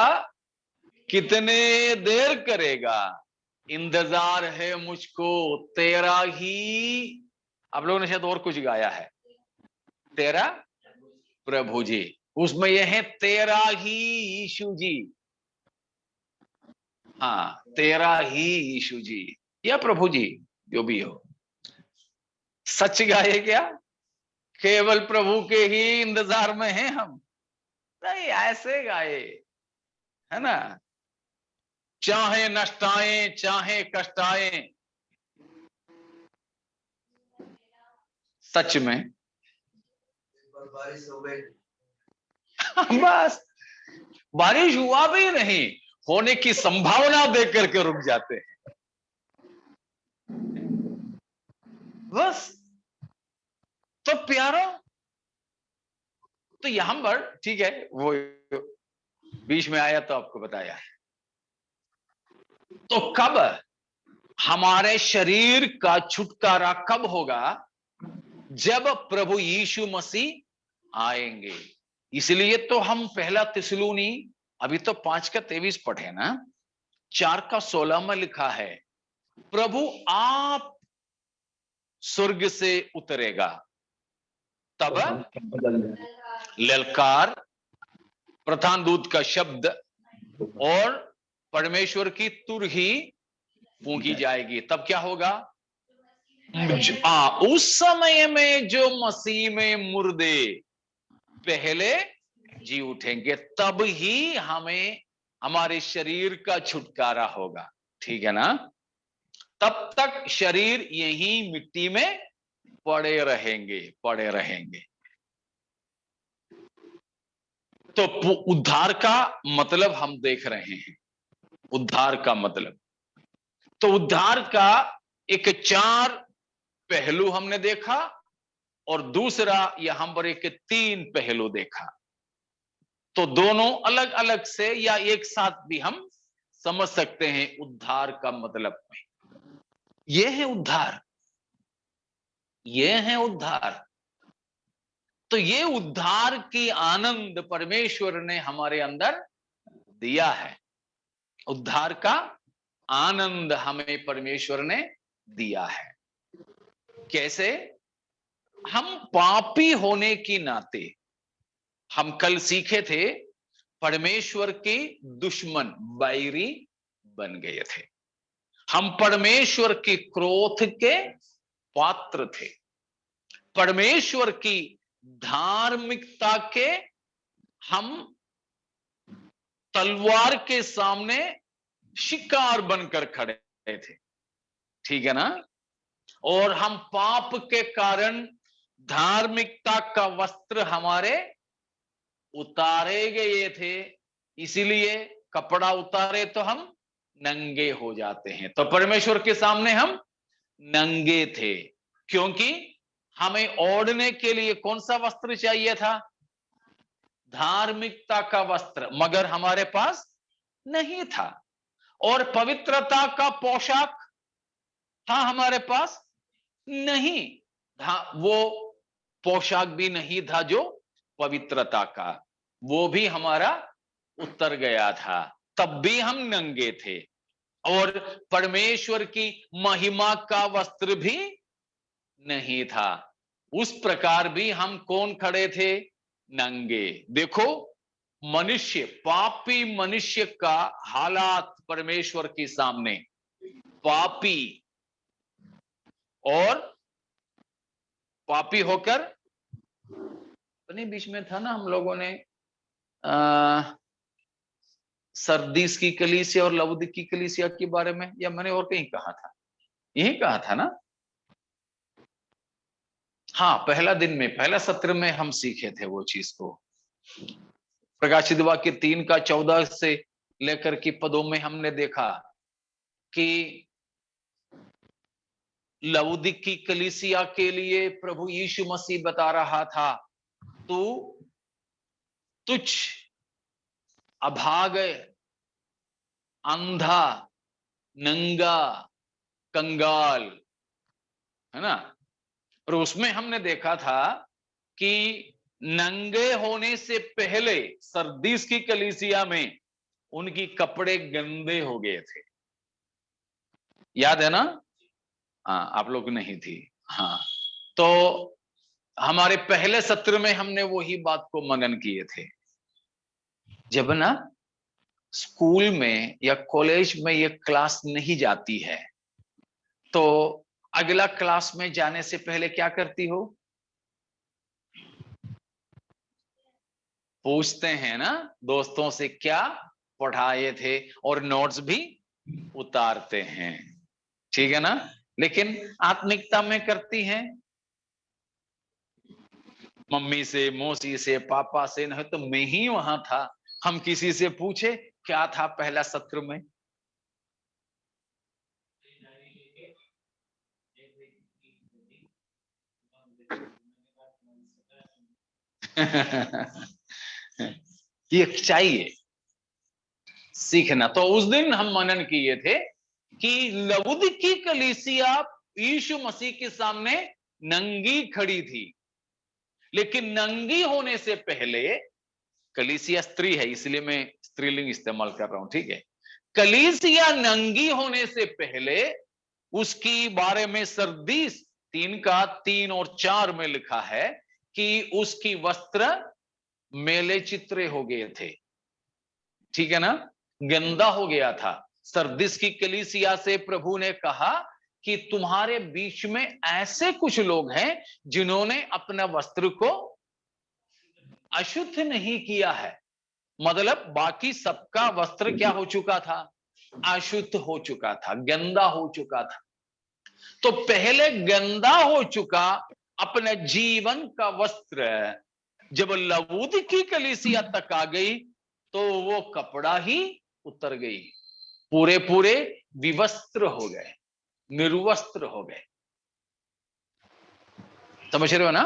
कितने देर करेगा, इंतजार है मुझको तेरा ही। आप लोगों ने शायद और कुछ गाया है, तेरा प्रभु जी, उसमें यह है तेरा ही यीशु जी। हाँ, तेरा ही यीशु जी या प्रभु जी, जो भी हो। सच गाए क्या? केवल प्रभु के ही इंतजार में हैं हम? नहीं, ऐसे गाए, है ना। चाहे नष्ट आए, चाहे कष्ट आए, सच में बारिश हो गई, बस बारिश हुआ भी नहीं, होने की संभावना देख करके रुक जाते हैं बस। तो प्यारो, तो यहां पर ठीक है, वो बीच में आया तो आपको बताया है। तो कब हमारे शरीर का छुटकारा कब होगा? जब प्रभु यीशु मसीह आएंगे। इसलिए तो हम पहला थिस्सलुनी अभी तो 5:23 पढ़े ना, 4:16 में लिखा है, प्रभु आप स्वर्ग से उतरेगा, तब ललकार, प्रधान दूत का शब्द और परमेश्वर की तुरही फूंकी जाएगी। तब क्या होगा? उस समय में जो मसीह में मुर्दे पहले जी उठेंगे, तब ही हमें हमारे शरीर का छुटकारा होगा। ठीक है ना। तब तक शरीर यही मिट्टी में पड़े रहेंगे। तो उद्धार का मतलब हम देख रहे हैं। उद्धार का मतलब, तो उद्धार का एक 4 पहलू हमने देखा, और दूसरा यहां पर एक 3 पहलू देखा। तो दोनों अलग अलग से या एक साथ भी हम समझ सकते हैं उद्धार का मतलब में। यह है उद्धार, यह है उद्धार। तो ये उद्धार की आनंद परमेश्वर ने हमारे अंदर दिया है। उद्धार का आनंद हमें परमेश्वर ने दिया है। कैसे? हम पापी होने की नाते, हम कल सीखे थे, परमेश्वर के दुश्मन, बैरी बन गए थे। हम परमेश्वर के क्रोध के पात्र थे, परमेश्वर की धार्मिकता के हम तलवार के सामने शिकार बनकर खड़े थे, ठीक है ना? और हम पाप के कारण धार्मिकता का वस्त्र हमारे उतारे गए थे, इसीलिए कपड़ा उतारे तो हम नंगे हो जाते हैं। तो परमेश्वर के सामने हम नंगे थे, क्योंकि हमें ओढ़ने के लिए कौन सा वस्त्र चाहिए था? धार्मिकता का वस्त्र, मगर हमारे पास नहीं था। और पवित्रता का पोशाक था हमारे पास नहीं था, वो पोशाक भी नहीं था जो पवित्रता का, वो भी हमारा उतर गया था, तब भी हम नंगे थे। और परमेश्वर की महिमा का वस्त्र भी नहीं था, उस प्रकार भी हम कौन खड़े थे? नंगे। देखो, मनुष्य, पापी मनुष्य का हालात परमेश्वर के सामने, पापी और पापी होकर, अपने बीच में था ना, हम लोगों ने सरदीस की कलीसिया और लवोदिकी की कलीसिया के बारे में, या मैंने और कहीं कहा था? यही कहा था ना? हाँ, पहला दिन में, पहला सत्र में हम सीखे थे वो चीज को। प्रकाशित वाक्य 3:14 से लेकर के पदों में हमने देखा कि लवोदिकी कलीसिया के लिए प्रभु यीशु मसीह बता रहा था, तू तुच्छ, अभागे, अंधा, नंगा, कंगाल, है ना? और उसमें हमने देखा था कि नंगे होने से पहले सरदीस की कलीसिया में उनकी कपड़े गंदे हो गए थे, याद है ना? हाँ, आप लोग नहीं थी। हाँ, तो हमारे पहले सत्र में हमने वही बात को मनन किए थे। जब ना स्कूल में या कॉलेज में ये क्लास नहीं जाती है, तो अगला क्लास में जाने से पहले क्या करती हो? पूछते हैं ना दोस्तों से, क्या पढ़ाए थे, और नोट्स भी उतारते हैं, ठीक है ना? लेकिन आत्मिकता में करती हैं मम्मी से, मौसी से, पापा से, नहीं तो मैं ही वहां था, हम किसी से पूछे क्या था पहला सत्र में? ये चाहिए सीखना। तो उस दिन हम मनन किए थे कि लवोदिकी कलीसिया यीशु मसीह के सामने नंगी खड़ी थी, लेकिन नंगी होने से पहले, कलीसिया स्त्री है इसलिए मैं स्त्रीलिंग इस्तेमाल कर रहा हूं, ठीक है? कलीसिया नंगी होने से पहले उसकी बारे में सरदीस 3:3 और 4 में लिखा है कि उसकी वस्त्र मेले चित्रे हो गए थे, ठीक है ना? गंदा हो गया था। सरदीस की कलीसिया से प्रभु ने कहा कि तुम्हारे बीच में ऐसे कुछ लोग हैं जिन्होंने अपना वस्त्र को अशुद्ध नहीं किया है, मतलब बाकी सबका वस्त्र क्या हो चुका था? अशुद्ध हो चुका था, गंदा हो चुका था। तो पहले गंदा हो चुका अपने जीवन का वस्त्र जब लवोदिकी कलीसिया तक आ गई, तो वो कपड़ा ही उतर गई, पूरे पूरे विवस्त्र हो गए, निर्वस्त्र हो गए। समझ रहे हो ना?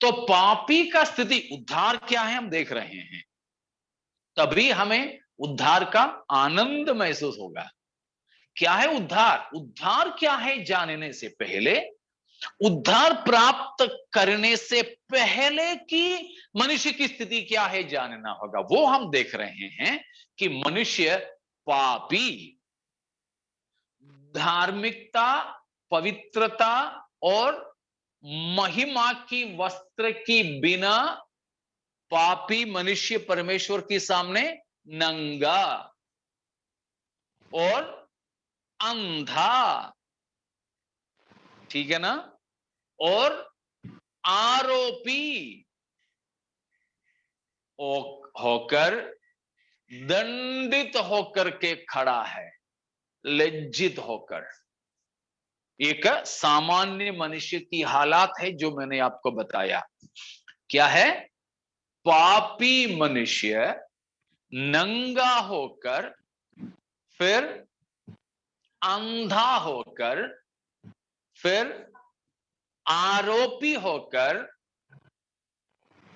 तो पापी का स्थिति, उद्धार क्या है हम देख रहे हैं, तभी हमें उद्धार का आनंद महसूस होगा। क्या है उद्धार? उद्धार क्या है जानने से पहले, उद्धार प्राप्त करने से पहले की मनुष्य की स्थिति क्या है जानना होगा। वो हम देख रहे हैं कि मनुष्य पापी, धार्मिकता, पवित्रता और महिमा की वस्त्र की बिना पापी मनुष्य परमेश्वर के सामने नंगा और अंधा, ठीक है ना, और आरोपी होकर दंडित होकर के खड़ा है, लज्जित होकर। एक सामान्य मनुष्य की हालात है जो मैंने आपको बताया। क्या है? पापी मनुष्य नंगा होकर, फिर अंधा होकर, फिर आरोपी होकर,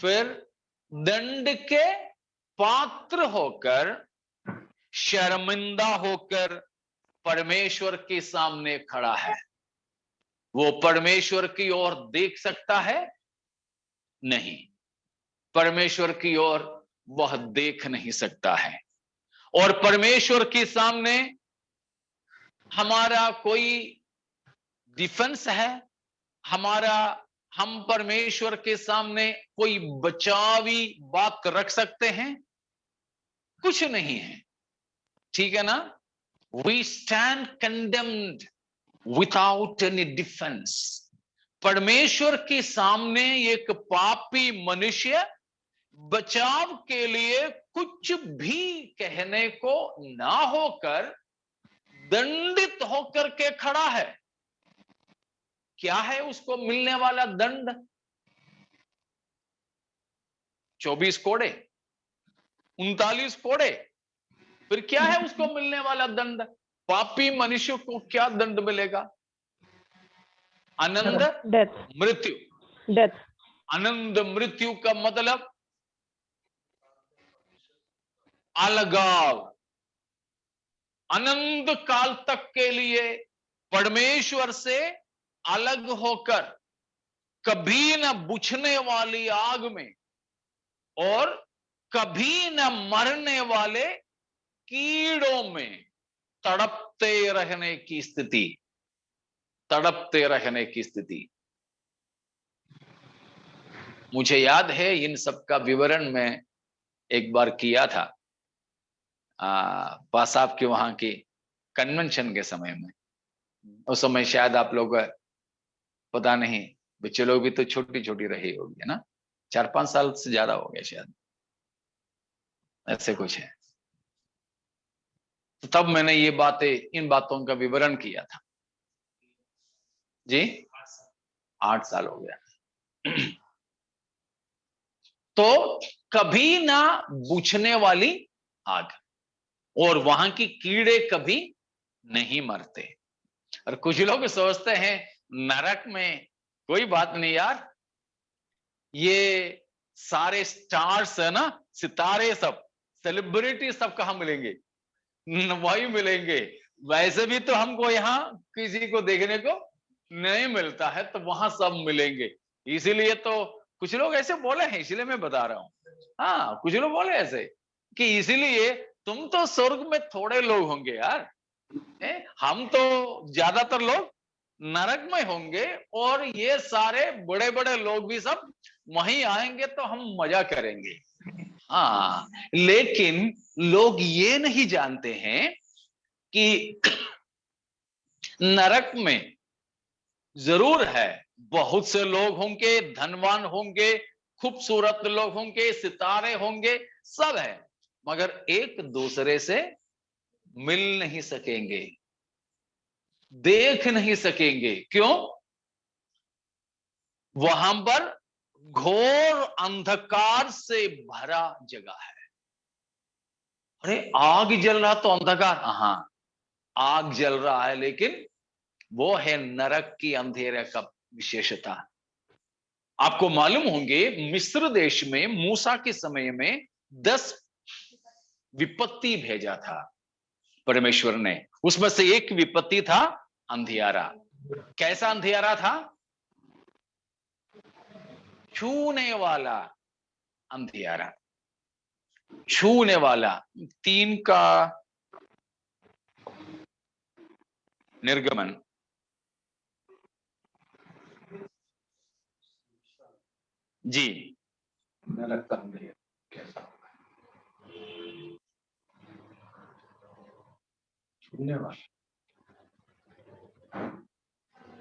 फिर दंड के पात्र होकर, शर्मिंदा होकर परमेश्वर के सामने खड़ा है। वो परमेश्वर की ओर देख सकता है? नहीं, परमेश्वर की ओर वह देख नहीं सकता है। और परमेश्वर के सामने हमारा कोई डिफेंस है? हम परमेश्वर के सामने कोई बचावी बात रख सकते हैं? कुछ नहीं है, ठीक है ना? We stand condemned without any defence. परमेश्वर के सामने एक पापी मनुष्य बचाव के लिए कुछ भी कहने को ना होकर दंडित होकर के खड़ा है। क्या है उसको मिलने वाला दंड? 24 कोड़े, 39 कोड़े। फिर क्या है उसको मिलने वाला दंड? पापी मनुष्य को क्या दंड मिलेगा? आनंद मृत्यु। डेथ। आनंद मृत्यु का मतलब अलगाव। अनंत काल तक के लिए परमेश्वर से अलग होकर, कभी न बुझने वाली आग में और कभी न मरने वाले कीड़ों में तड़पते रहने की स्थिति, तड़पते रहने की स्थिति। मुझे याद है इन सब का विवरण मैं एक बार किया था पासाब के वहां की कन्वेंशन के समय में। उस समय शायद आप लोग पता नहीं, बच्चे लोग भी तो छोटी छोटी रही होगी ना, 4-5 साल से ज्यादा हो गया शायद, ऐसे कुछ है। तो तब मैंने ये बातें, इन बातों का विवरण किया था जी। 8 साल हो गया। तो कभी ना बुझने वाली आग, और वहां की कीड़े कभी नहीं मरते। और कुछ लोग सोचते हैं नरक में कोई बात नहीं यार, ये सारे स्टार्स है ना, सितारे सब, सेलिब्रिटी सब कहां मिलेंगे? वही मिलेंगे। वैसे भी तो हमको यहाँ किसी को देखने को नहीं मिलता है, तो वहां सब मिलेंगे। इसीलिए तो कुछ लोग ऐसे बोले हैं, इसलिए मैं बता रहा हूं। हाँ, कुछ लोग बोले ऐसे कि इसीलिए तुम तो स्वर्ग में थोड़े लोग होंगे यार, हम तो ज्यादातर लोग नरक में होंगे, और ये सारे बड़े बड़े लोग भी सब वहीं आएंगे, तो हम मजा करेंगे। हाँ, लेकिन लोग ये नहीं जानते हैं कि नरक में जरूर है, बहुत से लोग होंगे, धनवान होंगे, खूबसूरत लोग होंगे, सितारे होंगे, सब है, मगर एक दूसरे से मिल नहीं सकेंगे, देख नहीं सकेंगे। क्यों? वहां पर घोर अंधकार से भरा जगह है। अरे आग जल रहा तो अंधकार? हाँ, आग जल रहा है, लेकिन वो है नरक की अंधेरे का विशेषता। आपको मालूम होंगे मिस्र देश में मूसा के समय में 10 विपत्ति भेजा था परमेश्वर ने। उसमें से एक विपत्ति था अंधियारा। कैसा अंधियारा था? छूने वाला अंधियारा, छूने वाला। 3 का निर्गमन जी नरक का अंधेर कैसा होगा? छूने वाला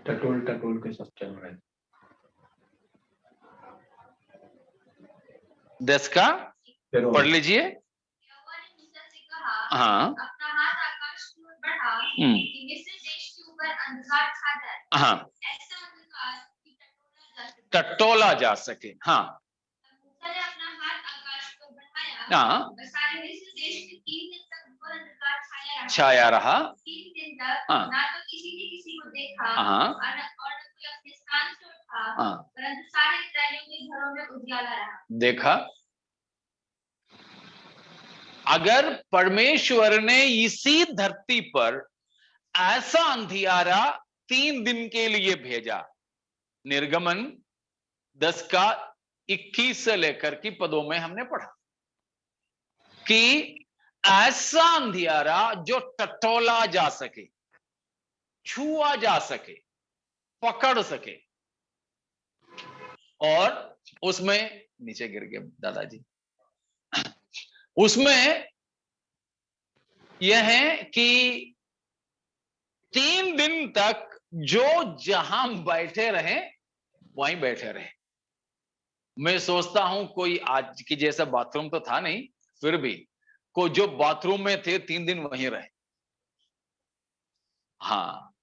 टटोल टटोल के सब चल रहे हैं। 10 का फिर पढ़ लीजिए। यहोवा ने मूसा से कहा, हाँ अपना हाथ आकाश की ओर बढ़ा कि मिस्र देश के ऊपर अंधकार छा जाए, हाँ ऐसा अंधकार कि टटोला जा सके। हाँ मूसा ने अपना हाथ आकाश को बढ़ाया हाँ और सारे मिस्र देश में 3 दिन तक घोर अंधकार छाया रहा। 3 दिन तक हाँ ना तो किसी ने किसी को देखा हाँ और न कोई अपने स्थान से उठा, हाँ परंतु सारे इस्राएलियों के घरों में उजियाला रहा। देखा, अगर परमेश्वर ने इसी धरती पर ऐसा अंधियारा 3 दिन के लिए भेजा, निर्गमन 10 का 21 से लेकर की पदों में हमने पढ़ा कि ऐसा अंधियारा जो टटोला जा सके, छुआ जा सके, पकड़ सके, और उसमें नीचे गिर गए दादाजी। उसमें यह है कि 3 दिन तक जो जहां बैठे रहे वहीं बैठे रहे। मैं सोचता हूं कोई आज की जैसा बाथरूम तो था नहीं, फिर भी कोई जो बाथरूम में थे 3 दिन वहीं रहे। हाँ,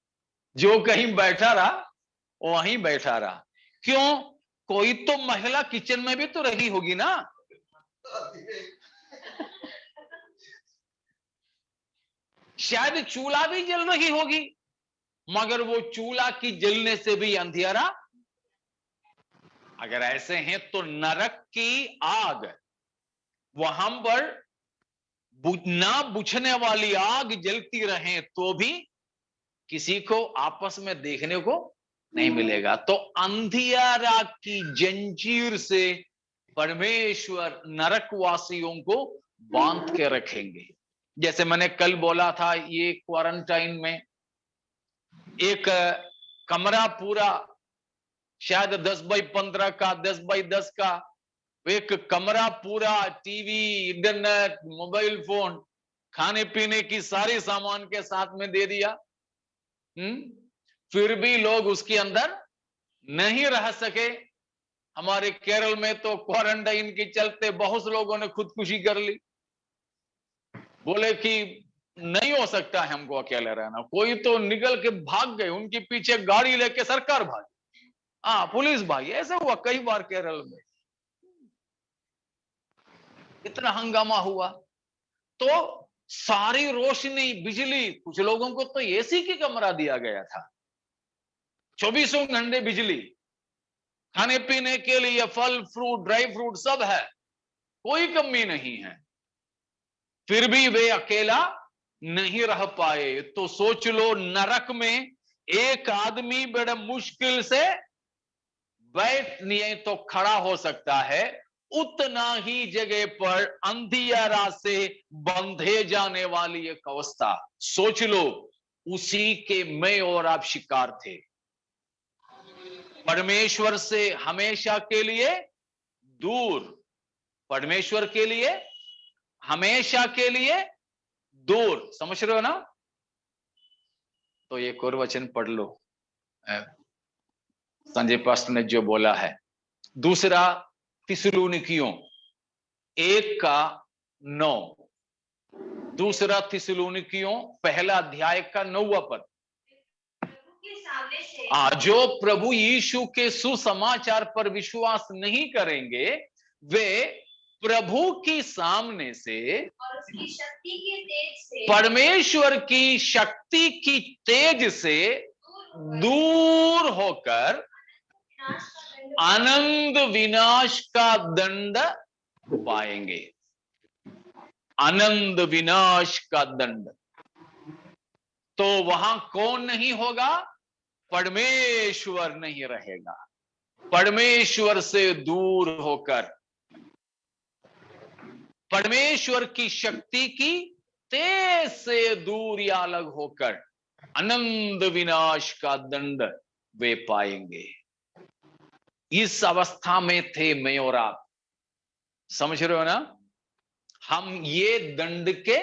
जो कहीं बैठा रहा वहीं बैठा रहा। क्यों? कोई तो महिला किचन में भी तो रही होगी ना। शायद चूल्हा भी जल रही होगी, मगर वो चूल्हा की जलने से भी अंधियारा। अगर ऐसे हैं तो नरक की आग, वहां पर ना बुझने वाली आग जलती रहे तो भी किसी को आपस में देखने को नहीं मिलेगा। तो अंधियारा की जंजीर से परमेश्वर नरकवासियों को बांध के रखेंगे। जैसे मैंने कल बोला था, ये क्वारंटाइन में एक कमरा पूरा शायद 10 बाई 15 का, 10 बाई 10 का एक कमरा पूरा, टीवी, इंटरनेट, मोबाइल फोन, खाने पीने की सारी सामान के साथ में दे दिया। फिर भी लोग उसके अंदर नहीं रह सके। हमारे केरल में तो क्वारंटाइन के चलते बहुत लोगों ने खुदकुशी कर ली, बोले कि नहीं हो सकता है हमको अकेले रहना। कोई तो निकल के भाग गए, उनके पीछे गाड़ी लेके सरकार भागी, हाँ पुलिस भागी। ऐसा हुआ कई बार केरल में, इतना हंगामा हुआ। तो सारी रोशनी, बिजली, कुछ लोगों को तो एसी की कमरा दिया गया था, 24 घंटे बिजली, खाने पीने के लिए फल फ्रूट, ड्राई फ्रूट सब है, कोई कमी नहीं है। फिर भी वे अकेला नहीं रह पाए। तो सोच लो, नरक में एक आदमी बड़े मुश्किल से बैठ नहीं तो खड़ा हो सकता है, उतना ही जगह पर अंधियारा से बंधे जाने वाली एक अवस्था। सोच लो, उसी के मैं और आप शिकार थे। परमेश्वर से हमेशा के लिए दूर, परमेश्वर के लिए हमेशा के लिए दूर, समझ रहे हो ना। तो एक और वचन पढ़ लो, संजय पास्टर ने जो बोला है, दूसरा थिस्सलुनीकियों 1:9, दूसरा थिस्सलुनीकियों 1 अध्याय का 9वां पद। जो प्रभु यीशु के सुसमाचार पर विश्वास नहीं करेंगे, वे प्रभु की सामने से और उसकी शक्ति के तेज से, परमेश्वर की शक्ति की तेज से दूर होकर अनंत विनाश का दंड पाएंगे। अनंत विनाश का दंड। तो वहां कौन नहीं होगा? परमेश्वर नहीं रहेगा। परमेश्वर से दूर होकर, परमेश्वर की शक्ति की तेज से दूर या अलग होकर अनंत विनाश का दंड वे पाएंगे। इस अवस्था में थे मैं और आप, समझ रहे हो ना? हम ये दंड के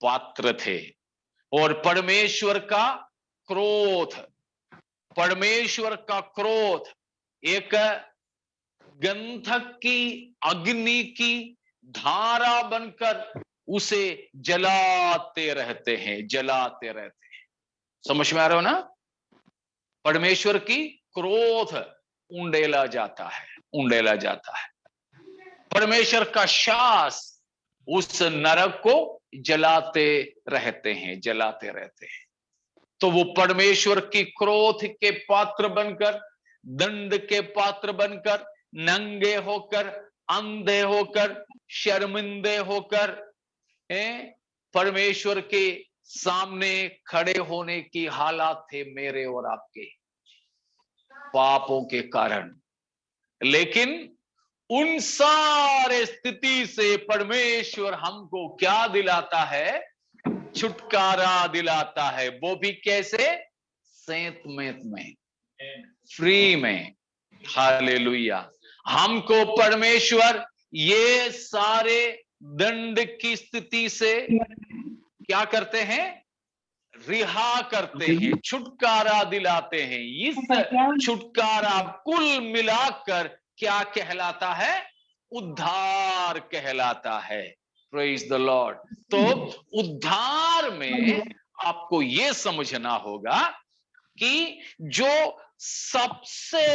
पात्र थे और परमेश्वर का क्रोध एक गंधक की अग्नि की धारा बनकर उसे जलाते रहते हैं। समझ में आ रहा हो ना? परमेश्वर की क्रोध उंडेला जाता है। परमेश्वर का शास उस नरक को जलाते रहते हैं। तो वो परमेश्वर की क्रोध के पात्र बनकर, दंड के पात्र बनकर, नंगे होकर, अंधे होकर, शर्मिंदे होकर परमेश्वर के सामने खड़े होने की हालात थे मेरे और आपके पापों के कारण। लेकिन उन सारे स्थिति से परमेश्वर हमको क्या दिलाता है? छुटकारा दिलाता है। वो भी कैसे? सेंतमेंत में, फ्री में। हालेलुया। हमको परमेश्वर ये सारे दंड की स्थिति से क्या करते हैं? रिहा करते हैं, छुटकारा दिलाते हैं। इस छुटकारा कुल मिलाकर क्या कहलाता है? उद्धार कहलाता है। Praise the Lord. तो उद्धार में आपको यह समझना होगा कि जो सबसे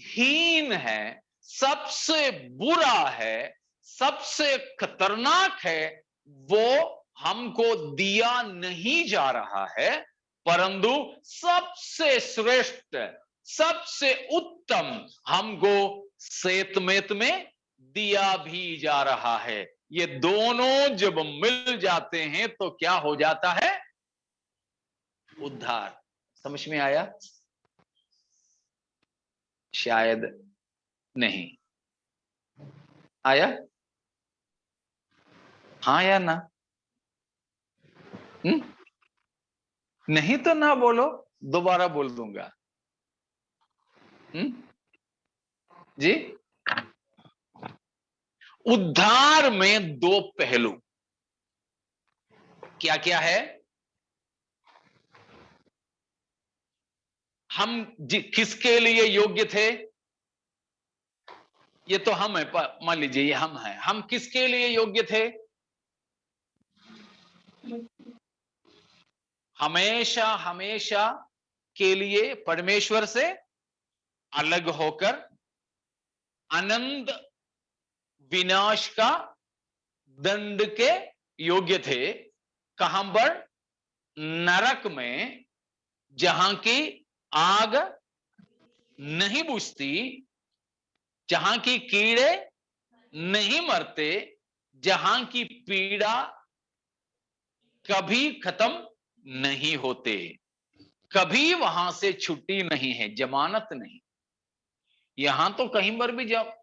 हीन है, सबसे बुरा है, सबसे खतरनाक है, वो हमको दिया नहीं जा रहा है, परंतु सबसे श्रेष्ठ, सबसे उत्तम हमको सेतमेत में दिया भी जा रहा है। ये दोनों जब मिल जाते हैं तो क्या हो जाता है? उद्धार। समझ में आया? शायद नहीं आया। हाँ या ना? नहीं तो ना बोलो, दोबारा बोल दूंगा। जी, उद्धार में दो पहलू क्या क्या है? हम किसके लिए योग्य थे? ये तो हम है, मान लीजिए ये हम हैं। हम किसके लिए योग्य थे? हमेशा के लिए परमेश्वर से अलग होकर अनंत विनाश का दंड के योग्य थे। कहां पर? नरक में, जहां की आग नहीं बुझती, जहां की कीड़े नहीं मरते, जहां की पीड़ा कभी खत्म नहीं होते, कभी वहां से छुट्टी नहीं है, जमानत नहीं। यहां तो कहीं पर भी जब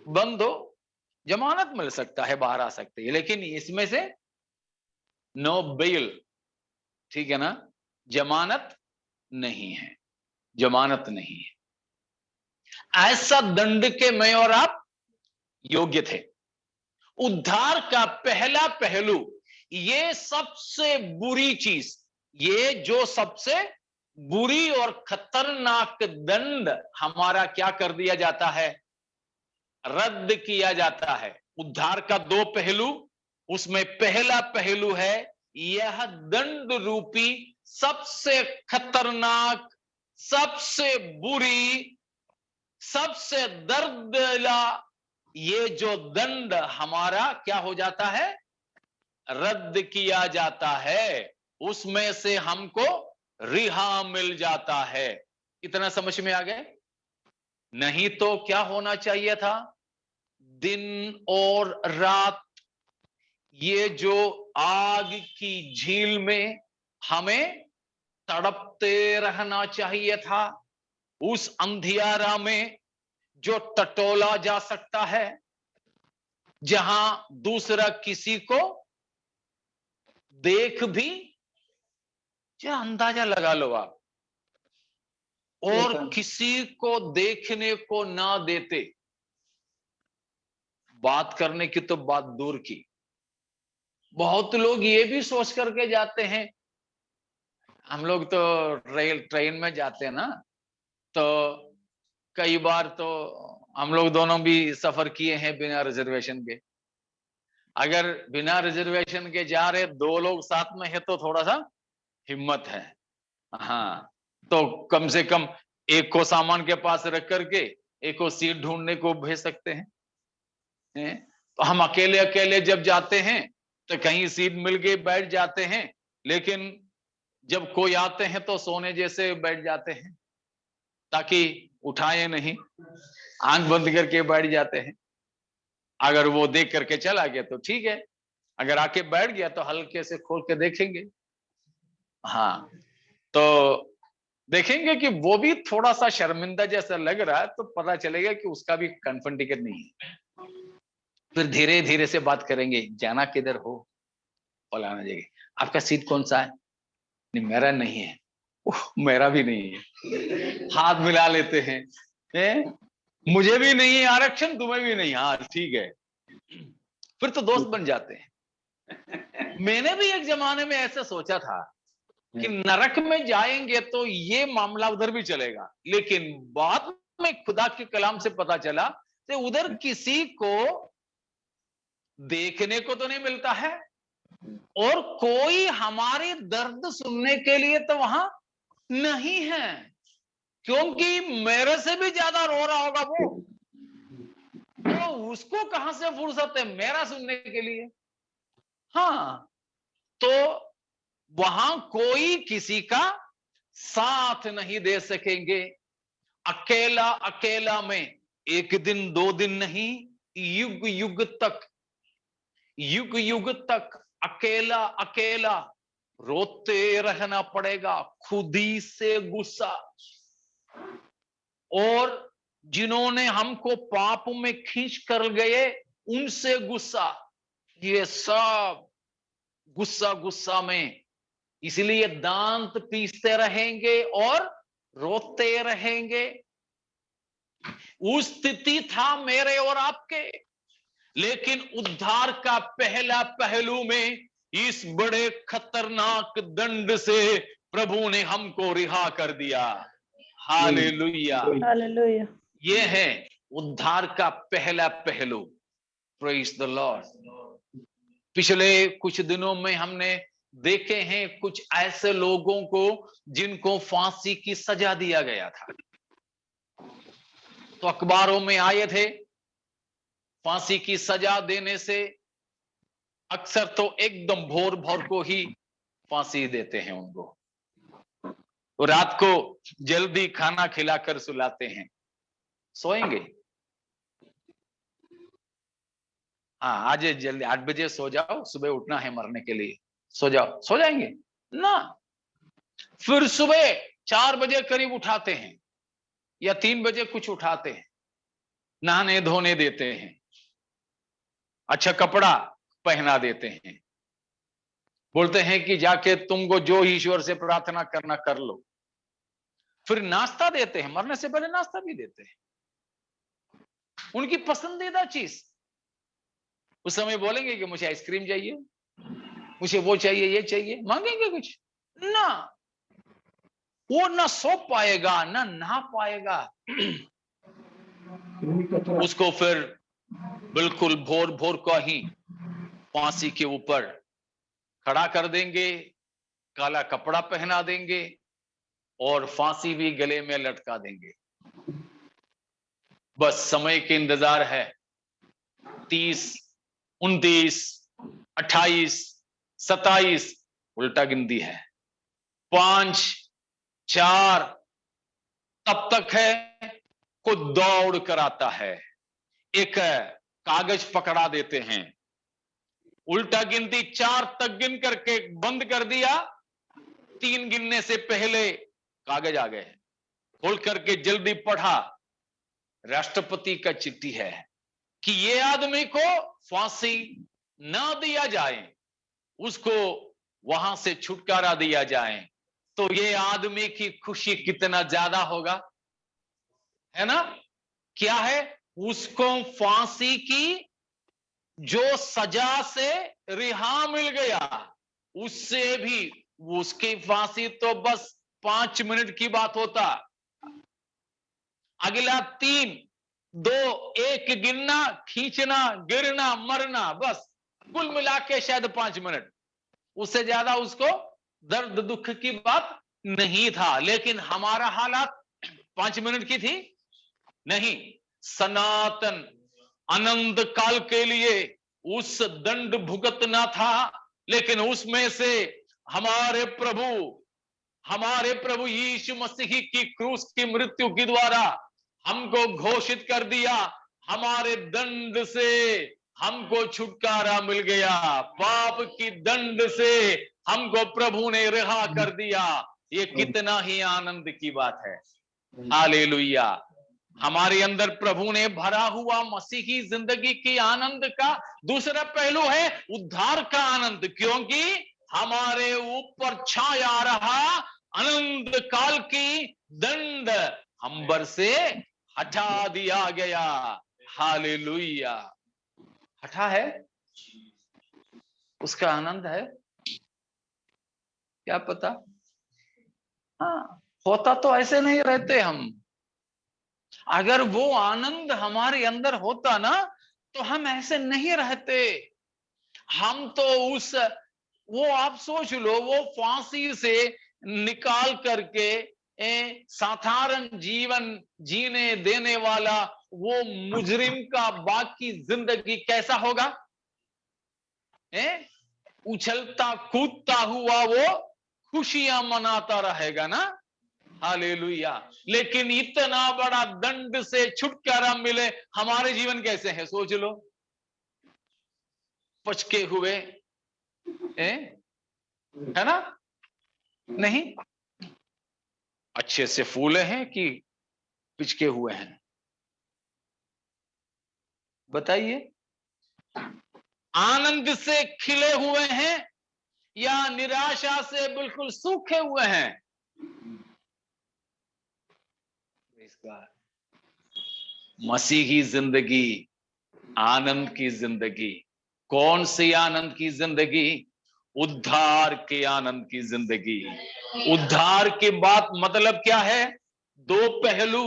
बंद हो, जमानत मिल सकता है, बाहर आ सकते हैं, लेकिन इसमें से नो बेल, ठीक है ना? जमानत नहीं है, जमानत नहीं है। ऐसा दंड के मैं और आप योग्य थे। उद्धार का पहला पहलू, ये सबसे बुरी चीज, ये जो सबसे बुरी और खतरनाक दंड हमारा क्या कर दिया जाता है? रद्द किया जाता है। उद्धार का दो पहलू, उसमें पहला पहलू है यह दंड रूपी सबसे खतरनाक, सबसे बुरी, सबसे दर्दला ये जो दंड हमारा क्या हो जाता है? रद्द किया जाता है। उसमें से हमको रिहा मिल जाता है। इतना समझ में आ गए? नहीं तो क्या होना चाहिए था? दिन और रात ये जो आग की झील में हमें तड़पते रहना चाहिए था। उस अंधियारा में जो टटोला जा सकता है, जहां दूसरा किसी को देख भी जरा अंदाजा लगा लो आप। और किसी को देखने को ना देते, बात करने की तो बात दूर की। बहुत लोग ये भी सोच करके जाते हैं, हम लोग तो ट्रेन में जाते हैं ना, तो कई बार तो हम लोग दोनों भी सफर किए हैं बिना रिजर्वेशन के। अगर बिना रिजर्वेशन के जा रहे 2 लोग साथ में है तो थोड़ा सा हिम्मत है। हाँ, तो कम से कम एक को सामान के पास रख करके एक को सीट ढूंढने को भेज सकते हैं। तो हम अकेले अकेले जब जाते हैं तो कहीं सीट मिल गई बैठ जाते हैं, लेकिन जब कोई आते हैं तो सोने जैसे बैठ जाते हैं, ताकि उठाए नहीं, आंख बंद करके बैठ जाते हैं। अगर वो देख करके चला गया तो ठीक है, अगर आके बैठ गया तो हल्के से खोल के देखेंगे। हाँ, तो देखेंगे कि वो भी थोड़ा सा शर्मिंदा जैसा लग रहा है, तो पता चलेगा कि उसका भी कंफर्म टिकट नहीं है। फिर धीरे धीरे से बात करेंगे, जाना किधर हो, फलाना जगह, आपका सीट कौन सा है? नहीं, मेरा नहीं है। मेरा भी नहीं है। हाथ मिला लेते हैं, मुझे भी नहीं है आरक्षण, तुम्हें भी नहीं। हाँ ठीक है, फिर तो दोस्त बन जाते हैं। मैंने भी एक जमाने में ऐसा सोचा था कि नरक में जाएंगे तो ये मामला उधर भी चलेगा, लेकिन बाद में खुदा के कलाम से पता चला कि उधर किसी को देखने को तो नहीं मिलता है, और कोई हमारे दर्द सुनने के लिए तो वहां नहीं है, क्योंकि मेरे से भी ज्यादा रो रहा होगा वो, तो उसको कहां से फुर्सत है मेरा सुनने के लिए। हाँ, तो वहां कोई किसी का साथ नहीं दे सकेंगे। अकेला अकेला में 1 दिन 2 दिन नहीं, युग युग तक अकेला अकेला रोते रहना पड़ेगा, खुद ही से गुस्सा। और जिन्होंने हमको पाप में खींच कर गए उनसे गुस्सा, ये सब गुस्सा गुस्सा में, इसलिए दांत पीसते रहेंगे और रोते रहेंगे। उस स्थिति था मेरे और आपके, लेकिन उद्धार का पहला पहलू में इस बड़े खतरनाक दंड से प्रभु ने हमको रिहा कर दिया। Hallelujah, hallelujah. ये है उद्धार का पहला पहलू। Praise the Lord. पिछले कुछ दिनों में हमने देखे हैं कुछ ऐसे लोगों को जिनको फांसी की सजा दिया गया था, तो अखबारों में आए थे। फांसी की सजा देने से अक्सर तो एकदम भोर भोर को ही फांसी देते हैं उनको, और रात को जल्दी खाना खिलाकर सुलाते हैं, सोएंगे। हाँ, आज जल्दी 8 बजे सो जाओ, सुबह उठना है मरने के लिए, सो जाओ, सो जाएंगे ना। फिर सुबह 4 बजे करीब उठाते हैं या 3 बजे कुछ उठाते हैं, नहाने धोने देते हैं, अच्छा कपड़ा पहना देते हैं, बोलते हैं कि जाके तुमको जो ईश्वर से प्रार्थना करना कर लो। फिर नाश्ता देते हैं, मरने से पहले नाश्ता भी देते हैं, उनकी पसंदीदा चीज। उस समय बोलेंगे कि मुझे आइसक्रीम चाहिए, मुझे वो चाहिए, ये चाहिए, मांगेंगे कुछ ना, वो ना सो पाएगा ना नहा पाएगा। उसको फिर बिल्कुल भोर भोर को ही फांसी के ऊपर खड़ा कर देंगे, काला कपड़ा पहना देंगे और फांसी भी गले में लटका देंगे। बस समय के इंतजार है। 30, 29, 28, 27 उल्टा गिनती है, 5, 4 तब तक है को दौड़ कर आता है, एक कागज पकड़ा देते हैं, उल्टा गिनती 4 तक गिन करके बंद कर दिया, 3 गिनने से पहले कागज आ गए, खोल करके जल्दी पढ़ा, राष्ट्रपति का चिट्ठी है कि ये आदमी को फांसी ना दिया जाए, उसको वहां से छुटकारा दिया जाए, तो ये आदमी की खुशी कितना ज्यादा होगा, है ना? क्या है? उसको फांसी की जो सजा से रिहा मिल गया, उससे भी उसकी फांसी तो बस 5 मिनट की बात होता, अगला 3, 2, 1 गिनना, खींचना, गिरना, मरना, बस कुल मिला के शायद 5 मिनट, उससे ज्यादा उसको दर्द दुख की बात नहीं था। लेकिन हमारा हालात 5 मिनट की थी नहीं, सनातन अनंत काल के लिए उस दंड भुगतना था। लेकिन उसमें से हमारे प्रभु यीशु मसीह की क्रूस की मृत्यु के द्वारा हमको घोषित कर दिया, हमारे दंड से हमको छुटकारा मिल गया, पाप की दंड से हमको प्रभु ने रिहा कर दिया। ये कितना ही आनंद की बात है। हालेलुया। हमारे अंदर प्रभु ने भरा हुआ मसीही जिंदगी की आनंद का दूसरा पहलू है उद्धार का आनंद, क्योंकि हमारे ऊपर छाया रहा अनंत काल की दंड अंबर से हटा दिया गया। हालेलुया। हटा है, उसका आनंद है, क्या पता। हाँ, होता तो ऐसे नहीं रहते हम। अगर वो आनंद हमारे अंदर होता ना तो हम ऐसे नहीं रहते। हम तो वो आप सोच लो, वो फांसी से निकाल करके साधारण जीवन जीने देने वाला वो मुजरिम का बाकी जिंदगी कैसा होगा? उछलता कूदता हुआ वो खुशियां मनाता रहेगा ना। हालेलुया। लेकिन इतना बड़ा दंड से छुटकारा मिले, हमारे जीवन कैसे है सोच लो। पचके हुए है ना? नहीं, अच्छे से फूले हैं कि पिचके हुए हैं? बताइए। आनंद से खिले हुए हैं या निराशा से बिल्कुल सूखे हुए हैं? मसीही जिंदगी, आनंद की जिंदगी। कौन सी आनंद की जिंदगी? उद्धार के आनंद की जिंदगी। उद्धार की बात मतलब क्या है? 2 पहलू।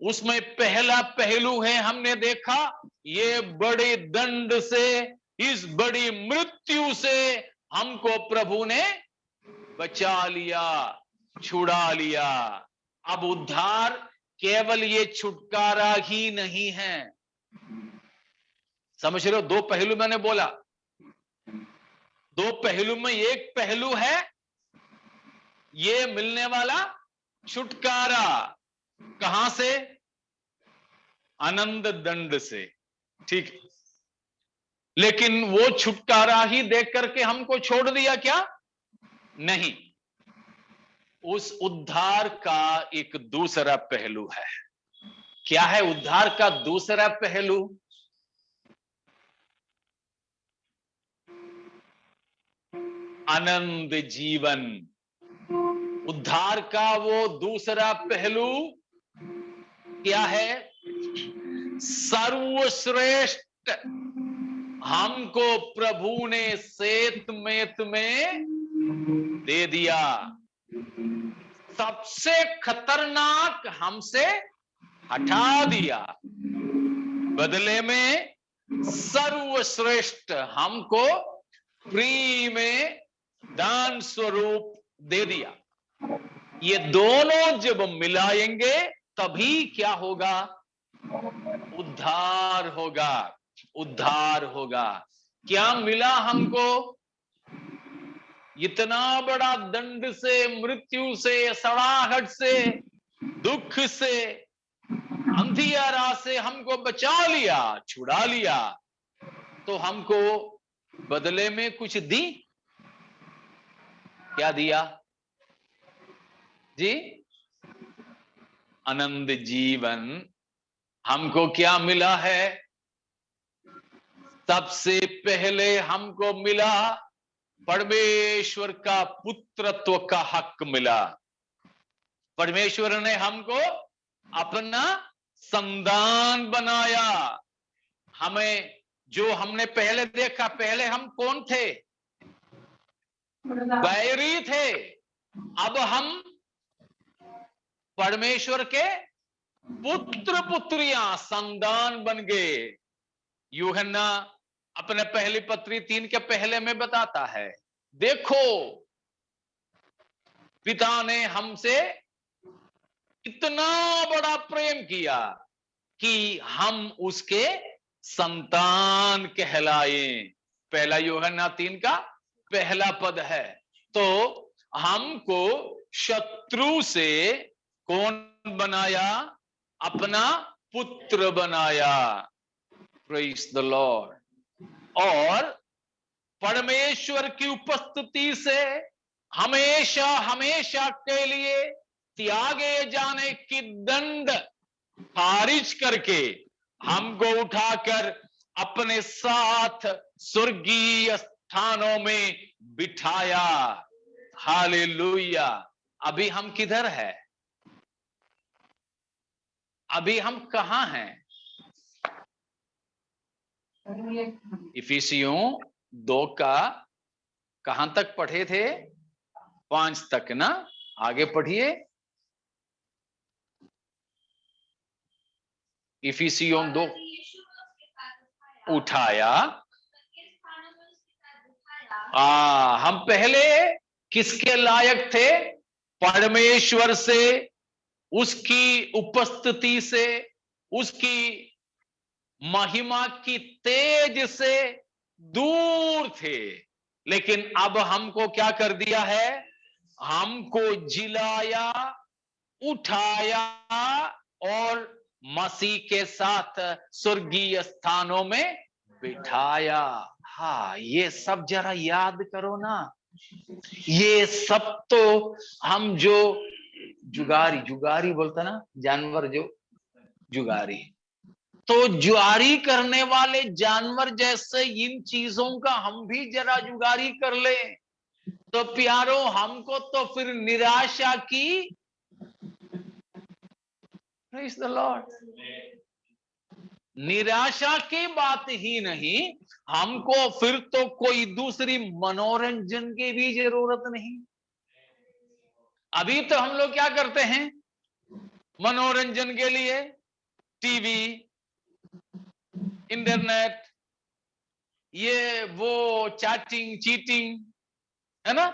उसमें पहला पहलू है, हमने देखा ये बड़े दंड से, इस बड़ी मृत्यु से हमको प्रभु ने बचा लिया, छुड़ा लिया। अब उद्धार केवल ये छुटकारा ही नहीं है, समझ रहे हो? 2 पहलू मैंने बोला। 2 पहलू में एक पहलू है ये मिलने वाला छुटकारा। कहां से? अनंत दंड से, ठीक। लेकिन वो छुटकारा ही देख करके हमको छोड़ दिया क्या? नहीं, उस उद्धार का एक दूसरा पहलू है। क्या है उद्धार का दूसरा पहलू? आनंद जीवन। उद्धार का वो दूसरा पहलू क्या है? सर्वश्रेष्ठ हमको प्रभु ने सेतमेत में दे दिया। सबसे खतरनाक हमसे हटा दिया, बदले में सर्वश्रेष्ठ हमको फ्री में दान स्वरूप दे दिया। ये दोनों जब मिलाएंगे तभी क्या होगा? उद्धार होगा। उद्धार होगा। क्या मिला हमको? इतना बड़ा दंड से, मृत्यु से, सड़ाहट से, दुख से, अंधियारा से हमको बचा लिया, छुड़ा लिया। तो हमको बदले में कुछ दी? क्या दिया जी? आनंद जीवन। हमको क्या मिला है? सबसे पहले हमको मिला परमेश्वर का पुत्रत्व का हक मिला। परमेश्वर ने हमको अपना संतान बनाया। हमें जो हमने पहले देखा, पहले हम कौन थे? बैरी थे। अब हम परमेश्वर के पुत्र पुत्रियां, संतान बन गए। यूहन्ना अपने पहली पत्री 3 के पहले में बताता है, देखो पिता ने हमसे इतना बड़ा प्रेम किया कि हम उसके संतान कहलाए। पहला यूहन्ना 3 का पहला पद है। तो हमको शत्रु से कौन बनाया? अपना पुत्र बनाया। Praise the Lord. और परमेश्वर की उपस्थिति से हमेशा हमेशा के लिए त्यागे जाने की दंड खारिज करके हमको उठाकर अपने साथ स्वर्गीय स्थानों में बिठाया। हालेलुया। अभी हम किधर है? अभी हम कहां हैं? इफिसियों 2 का कहां तक पढ़े थे? 5 तक ना? आगे पढ़िए। इफिसियों 2 उठाया। हम पहले किसके लायक थे? परमेश्वर से, उसकी उपस्थिति से, उसकी महिमा की तेज से दूर थे। लेकिन अब हमको क्या कर दिया है? हमको जिलाया, उठाया और मसीह के साथ स्वर्गीय स्थानों में बिठाया। हाँ, ये सब जरा याद करो ना। ये सब तो हम जो जुगारी बोलता ना, जानवर जो जुगारी, तो जुआरी करने वाले जानवर जैसे इन चीजों का हम भी जरा जुगारी कर ले तो प्यारो, हमको तो फिर निराशा की, प्रेज़ द लॉर्ड, निराशा की बात ही नहीं, हमको फिर तो कोई दूसरी मनोरंजन की भी जरूरत नहीं। अभी तो हम लोग क्या करते हैं मनोरंजन के लिए? टीवी, इंटरनेट, ये वो चैटिंग, चीटिंग, है ना?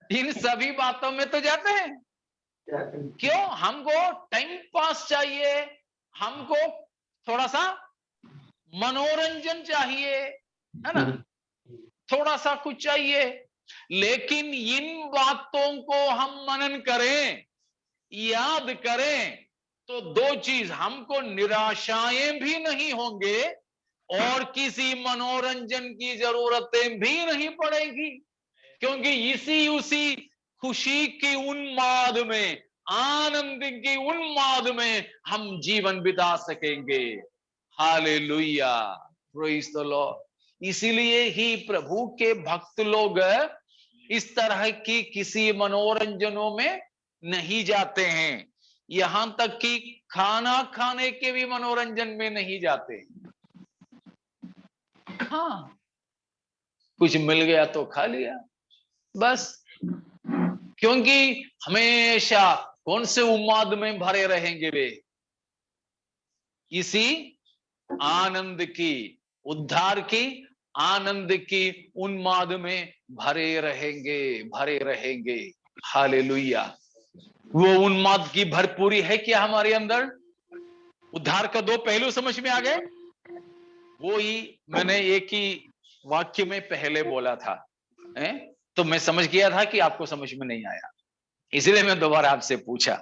इन सभी बातों में तो जाते हैं। क्यों? हमको टाइम पास चाहिए, हमको थोड़ा सा मनोरंजन चाहिए, है ना? थोड़ा सा कुछ चाहिए। लेकिन इन बातों को हम मनन करें, याद करें, तो 2 चीज, हमको निराशाएं भी नहीं होंगे और किसी मनोरंजन की जरूरतें भी नहीं पड़ेगी, क्योंकि उसी खुशी की उन्माद में, आनंद की उन्माद में हम जीवन बिता सकेंगे। Hallelujah, praise the Lord. इसीलिए ही प्रभु के भक्त लोग इस तरह की किसी मनोरंजनों में नहीं जाते हैं। यहां तक कि खाना खाने के भी मनोरंजन में नहीं जाते। हाँ, कुछ मिल गया तो खा लिया बस, क्योंकि हमेशा कौन से उन्माद में भरे रहेंगे वे? इसी आनंद की, उद्धार की आनंद की उन्माद में भरे रहेंगे। हालेलुया। वो उन्माद की भरपूरी है क्या हमारे अंदर? उद्धार का 2 पहलू समझ में आ गए? वो ही मैंने एक ही वाक्य में पहले बोला था, तो मैं समझ गया था कि आपको समझ में नहीं आया, इसलिए मैं दोबारा आपसे पूछा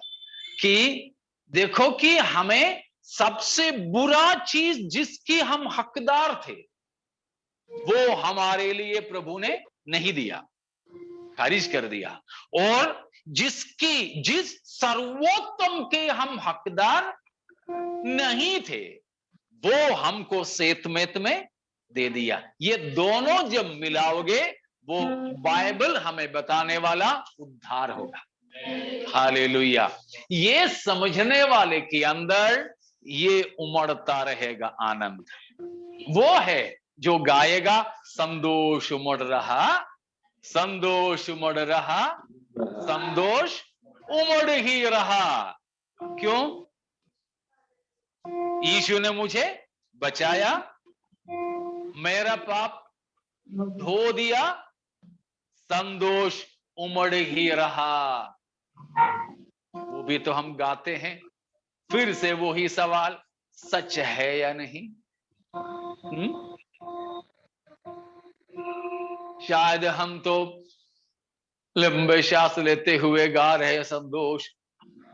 कि देखो कि हमें सबसे बुरा चीज जिसकी हम हकदार थे वो हमारे लिए प्रभु ने नहीं दिया, खारिज कर दिया, और जिस सर्वोत्तम के हम हकदार नहीं थे वो हमको सेतमेत में दे दिया। ये दोनों जब मिलाओगे वो बाइबल हमें बताने वाला उद्धार होगा। हालेलुया। ये समझने वाले के अंदर ये उमड़ता रहेगा आनंद। वो है जो गाएगा, संतोष उमड़ रहा, संतोष उमड़ रहा, संतोष उमड़ ही रहा। क्यों? यीशु ने मुझे बचाया, मेरा पाप धो दिया, संतोष उमड़ ही रहा। वो भी तो हम गाते हैं। फिर से वो ही सवाल, सच है या नहीं? शायद हम तो लंबे श्वास लेते हुए गा रहे, संतोष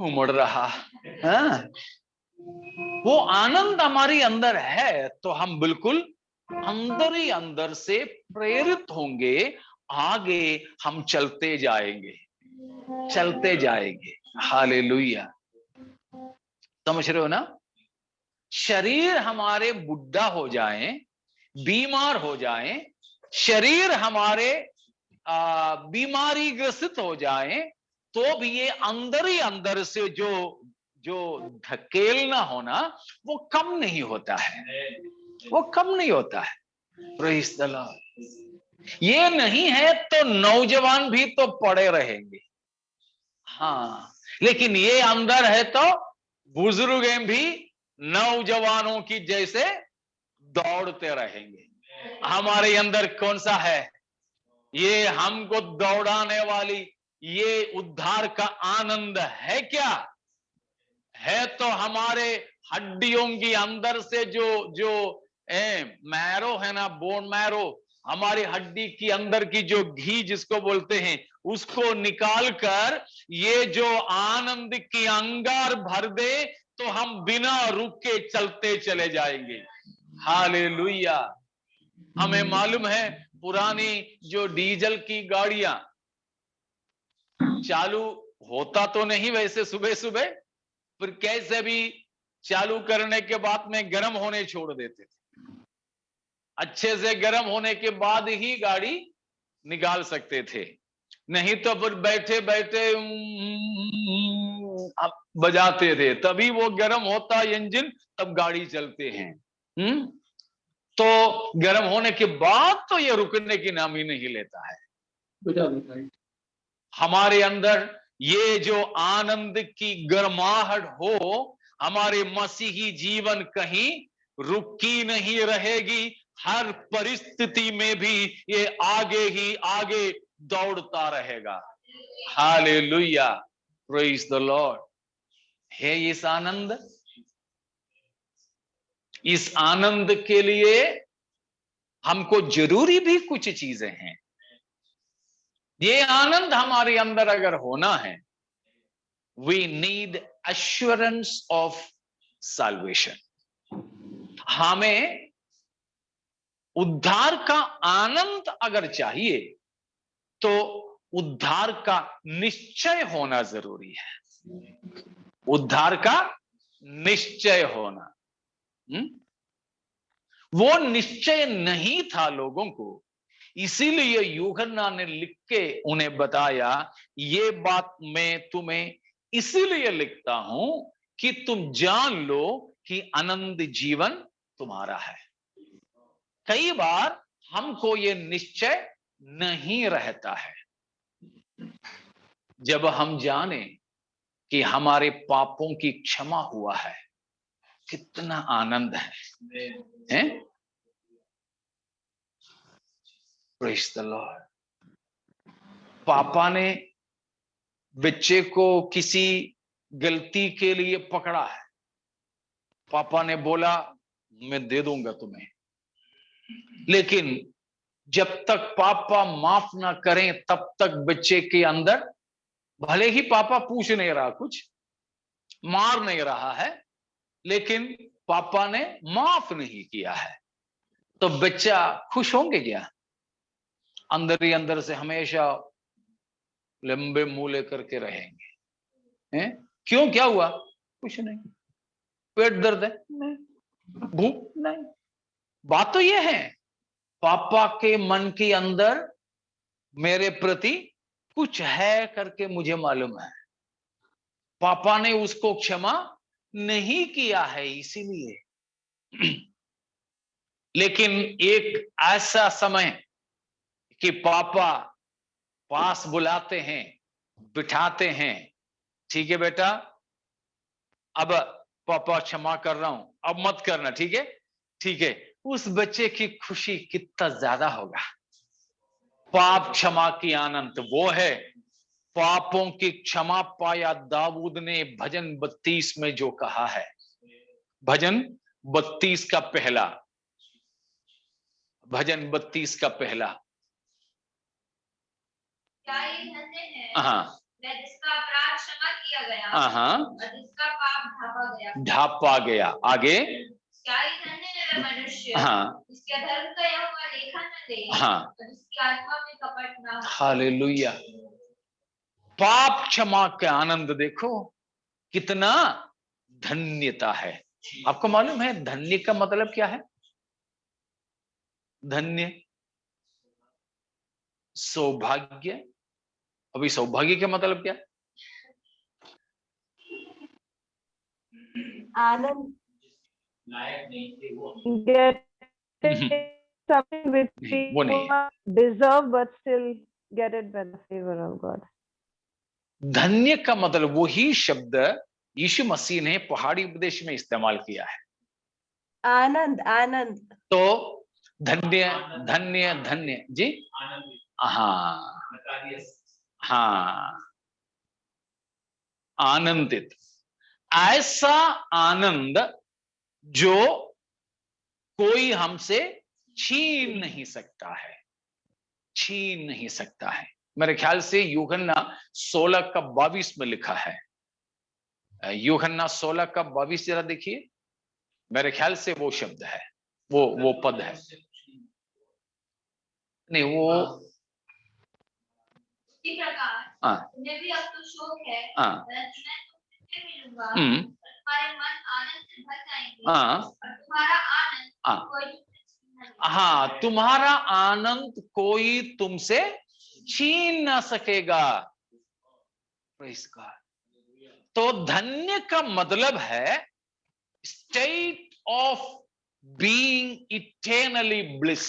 उमड़ रहा। हाँ? वो आनंद हमारी अंदर है तो हम बिल्कुल अंदर ही अंदर से प्रेरित होंगे, आगे हम चलते जाएंगे, चलते जाएंगे। हालेलुया। समझ रहे हो ना? शरीर हमारे बुढ़ा हो जाएं, बीमार हो जाएं, शरीर हमारे बीमारी ग्रसित हो जाएं, तो भी ये अंदर ही अंदर से जो धकेलना होना वो कम नहीं होता है, वो कम नहीं होता है। Praise the Lord. ये नहीं है तो नौजवान भी तो पड़े रहेंगे, हाँ, लेकिन ये अंदर है तो बुजुर्ग भी नौजवानों की जैसे दौड़ते रहेंगे। हमारे अंदर कौन सा है? ये हमको दौड़ाने वाली ये उद्धार का आनंद है क्या? है तो हमारे हड्डियों की अंदर से जो मैरो है ना, बोन मैरो, हमारी हड्डी की अंदर की जो घी जिसको बोलते हैं, उसको निकाल कर ये जो आनंद की अंगार भर दे तो हम बिना रुके चलते चले जाएंगे। हालेलुया। हमें मालूम है पुरानी जो डीजल की गाड़ियां चालू होता तो नहीं वैसे सुबह सुबह, फिर कैसे भी चालू करने के बाद में गर्म होने छोड़ देते थे। अच्छे से गर्म होने के बाद ही गाड़ी निकाल सकते थे, नहीं तो फिर बैठे बैठे बजाते थे, तभी वो गर्म होता इंजन, तब गाड़ी चलते हैं। तो गर्म होने के बाद तो ये रुकने की नाम ही नहीं लेता है। हमारे अंदर ये जो आनंद की गर्माहट हो, हमारे मसीही जीवन कहीं रुकी नहीं रहेगी। हर परिस्थिति में भी ये आगे ही आगे दौड़ता रहेगा। Hallelujah, praise the Lord. है इस आनंद, इस आनंद के लिए हमको जरूरी भी कुछ चीजें हैं। ये आनंद हमारे अंदर अगर होना है, we need assurance of salvation. हमें उद्धार का आनंद अगर चाहिए तो उद्धार का निश्चय होना जरूरी है। उद्धार का निश्चय होना, वो निश्चय नहीं था लोगों को, इसीलिए यूहन्ना ने लिख के उन्हें बताया, ये बात मैं तुम्हें इसीलिए लिखता हूं कि तुम जान लो कि अनंत जीवन तुम्हारा है। कई बार हमको ये निश्चय नहीं रहता है। जब हम जाने कि हमारे पापों की क्षमा हुआ है, कितना आनंद है? Praise the Lord. पापा ने बच्चे को किसी गलती के लिए पकड़ा है, पापा ने बोला मैं दे दूंगा तुम्हें, लेकिन जब तक पापा माफ ना करें तब तक बच्चे के अंदर, भले ही पापा पूछ नहीं रहा, कुछ मार नहीं रहा है, लेकिन पापा ने माफ नहीं किया है, तो बच्चा खुश होंगे क्या? अंदर ही अंदर से हमेशा लंबे मुंह लेकर के रहेंगे। हैं? क्यों, क्या हुआ? कुछ नहीं। पेट दर्द है? नहीं। भूख नहीं। बात तो ये है, पापा के मन के अंदर मेरे प्रति कुछ है करके मुझे मालूम है, पापा ने उसको क्षमा नहीं किया है इसीलिए। लेकिन एक ऐसा समय कि पापा पास बुलाते हैं, बिठाते हैं, ठीक है बेटा, अब पापा क्षमा कर रहा हूं, अब मत करना, ठीक है, ठीक है। उस बच्चे की खुशी कितना ज्यादा होगा। पाप क्षमा की आनंद वो है, पापों की क्षमा पाया दाऊद ने भजन 32 में जो कहा है, भजन 32 का पहला, भजन 32 का पहला। क्या ये धन्य है हाँ मैं जिसका अपराध क्षमा किया गया हाँ, और जिसका पाप ढापा गया। ढापा गया। आगे, क्या ये धन्य है वह मनुष्य हाँ जिसके धर्म का यहोवा लेखा न ले हाँ, और जिसकी आत्मा में कपट न हो। हालेलुया। पाप क्षमा का आनंद देखो कितना धन्यता है। आपको मालूम है धन्य का मतलब क्या है? धन्य सौभाग्य। अभी सौभाग्य का मतलब क्या? आनंद, something which we वो नहीं है। deserve but still get it by the favor of God. धन्य का मतलब वही शब्द यीशु मसीह ने पहाड़ी उपदेश में इस्तेमाल किया है। आनंद, आनंद। तो धन्य धन्य धन्य जी, हाँ हाँ, आनंदित, ऐसा आनंद जो कोई हमसे छीन नहीं सकता है, छीन नहीं सकता है। मेरे ख्याल से यूहन्ना 16 का 22 में लिखा है, यूहन्ना 16 का 22 जरा देखिए, मेरे ख्याल से वो शब्द है, वो पद है, नहीं वो इसी प्रकार तुम्हें भी अब तो शोक है, मैं तुमसे मिलूंगा, तुम्हारे मन आनंद से भर जाएंगे और तुम्हारा आनंद कोई हाँ, तुम्हारा आनंद कोई तुमसे छीन ना सकेगा। Praise God. तो धन्य का मतलब है state of being eternally bliss,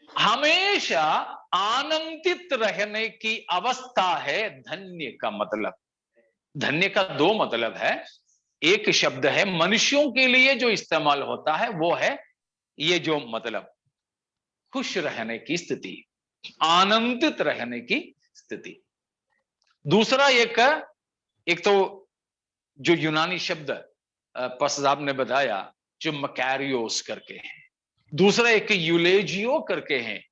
हमेशा आनंदित रहने की अवस्था है धन्य का मतलब। धन्य का दो मतलब है, एक शब्द है मनुष्यों के लिए जो इस्तेमाल होता है, वो है ये जो मतलब खुश रहने की स्थिति, आनंदित रहने की स्थिति। दूसरा एक तो जो यूनानी शब्द पसाब ने बताया जो मकैरियोस करके हैं, दूसरा एक यूलेजियो करके हैं,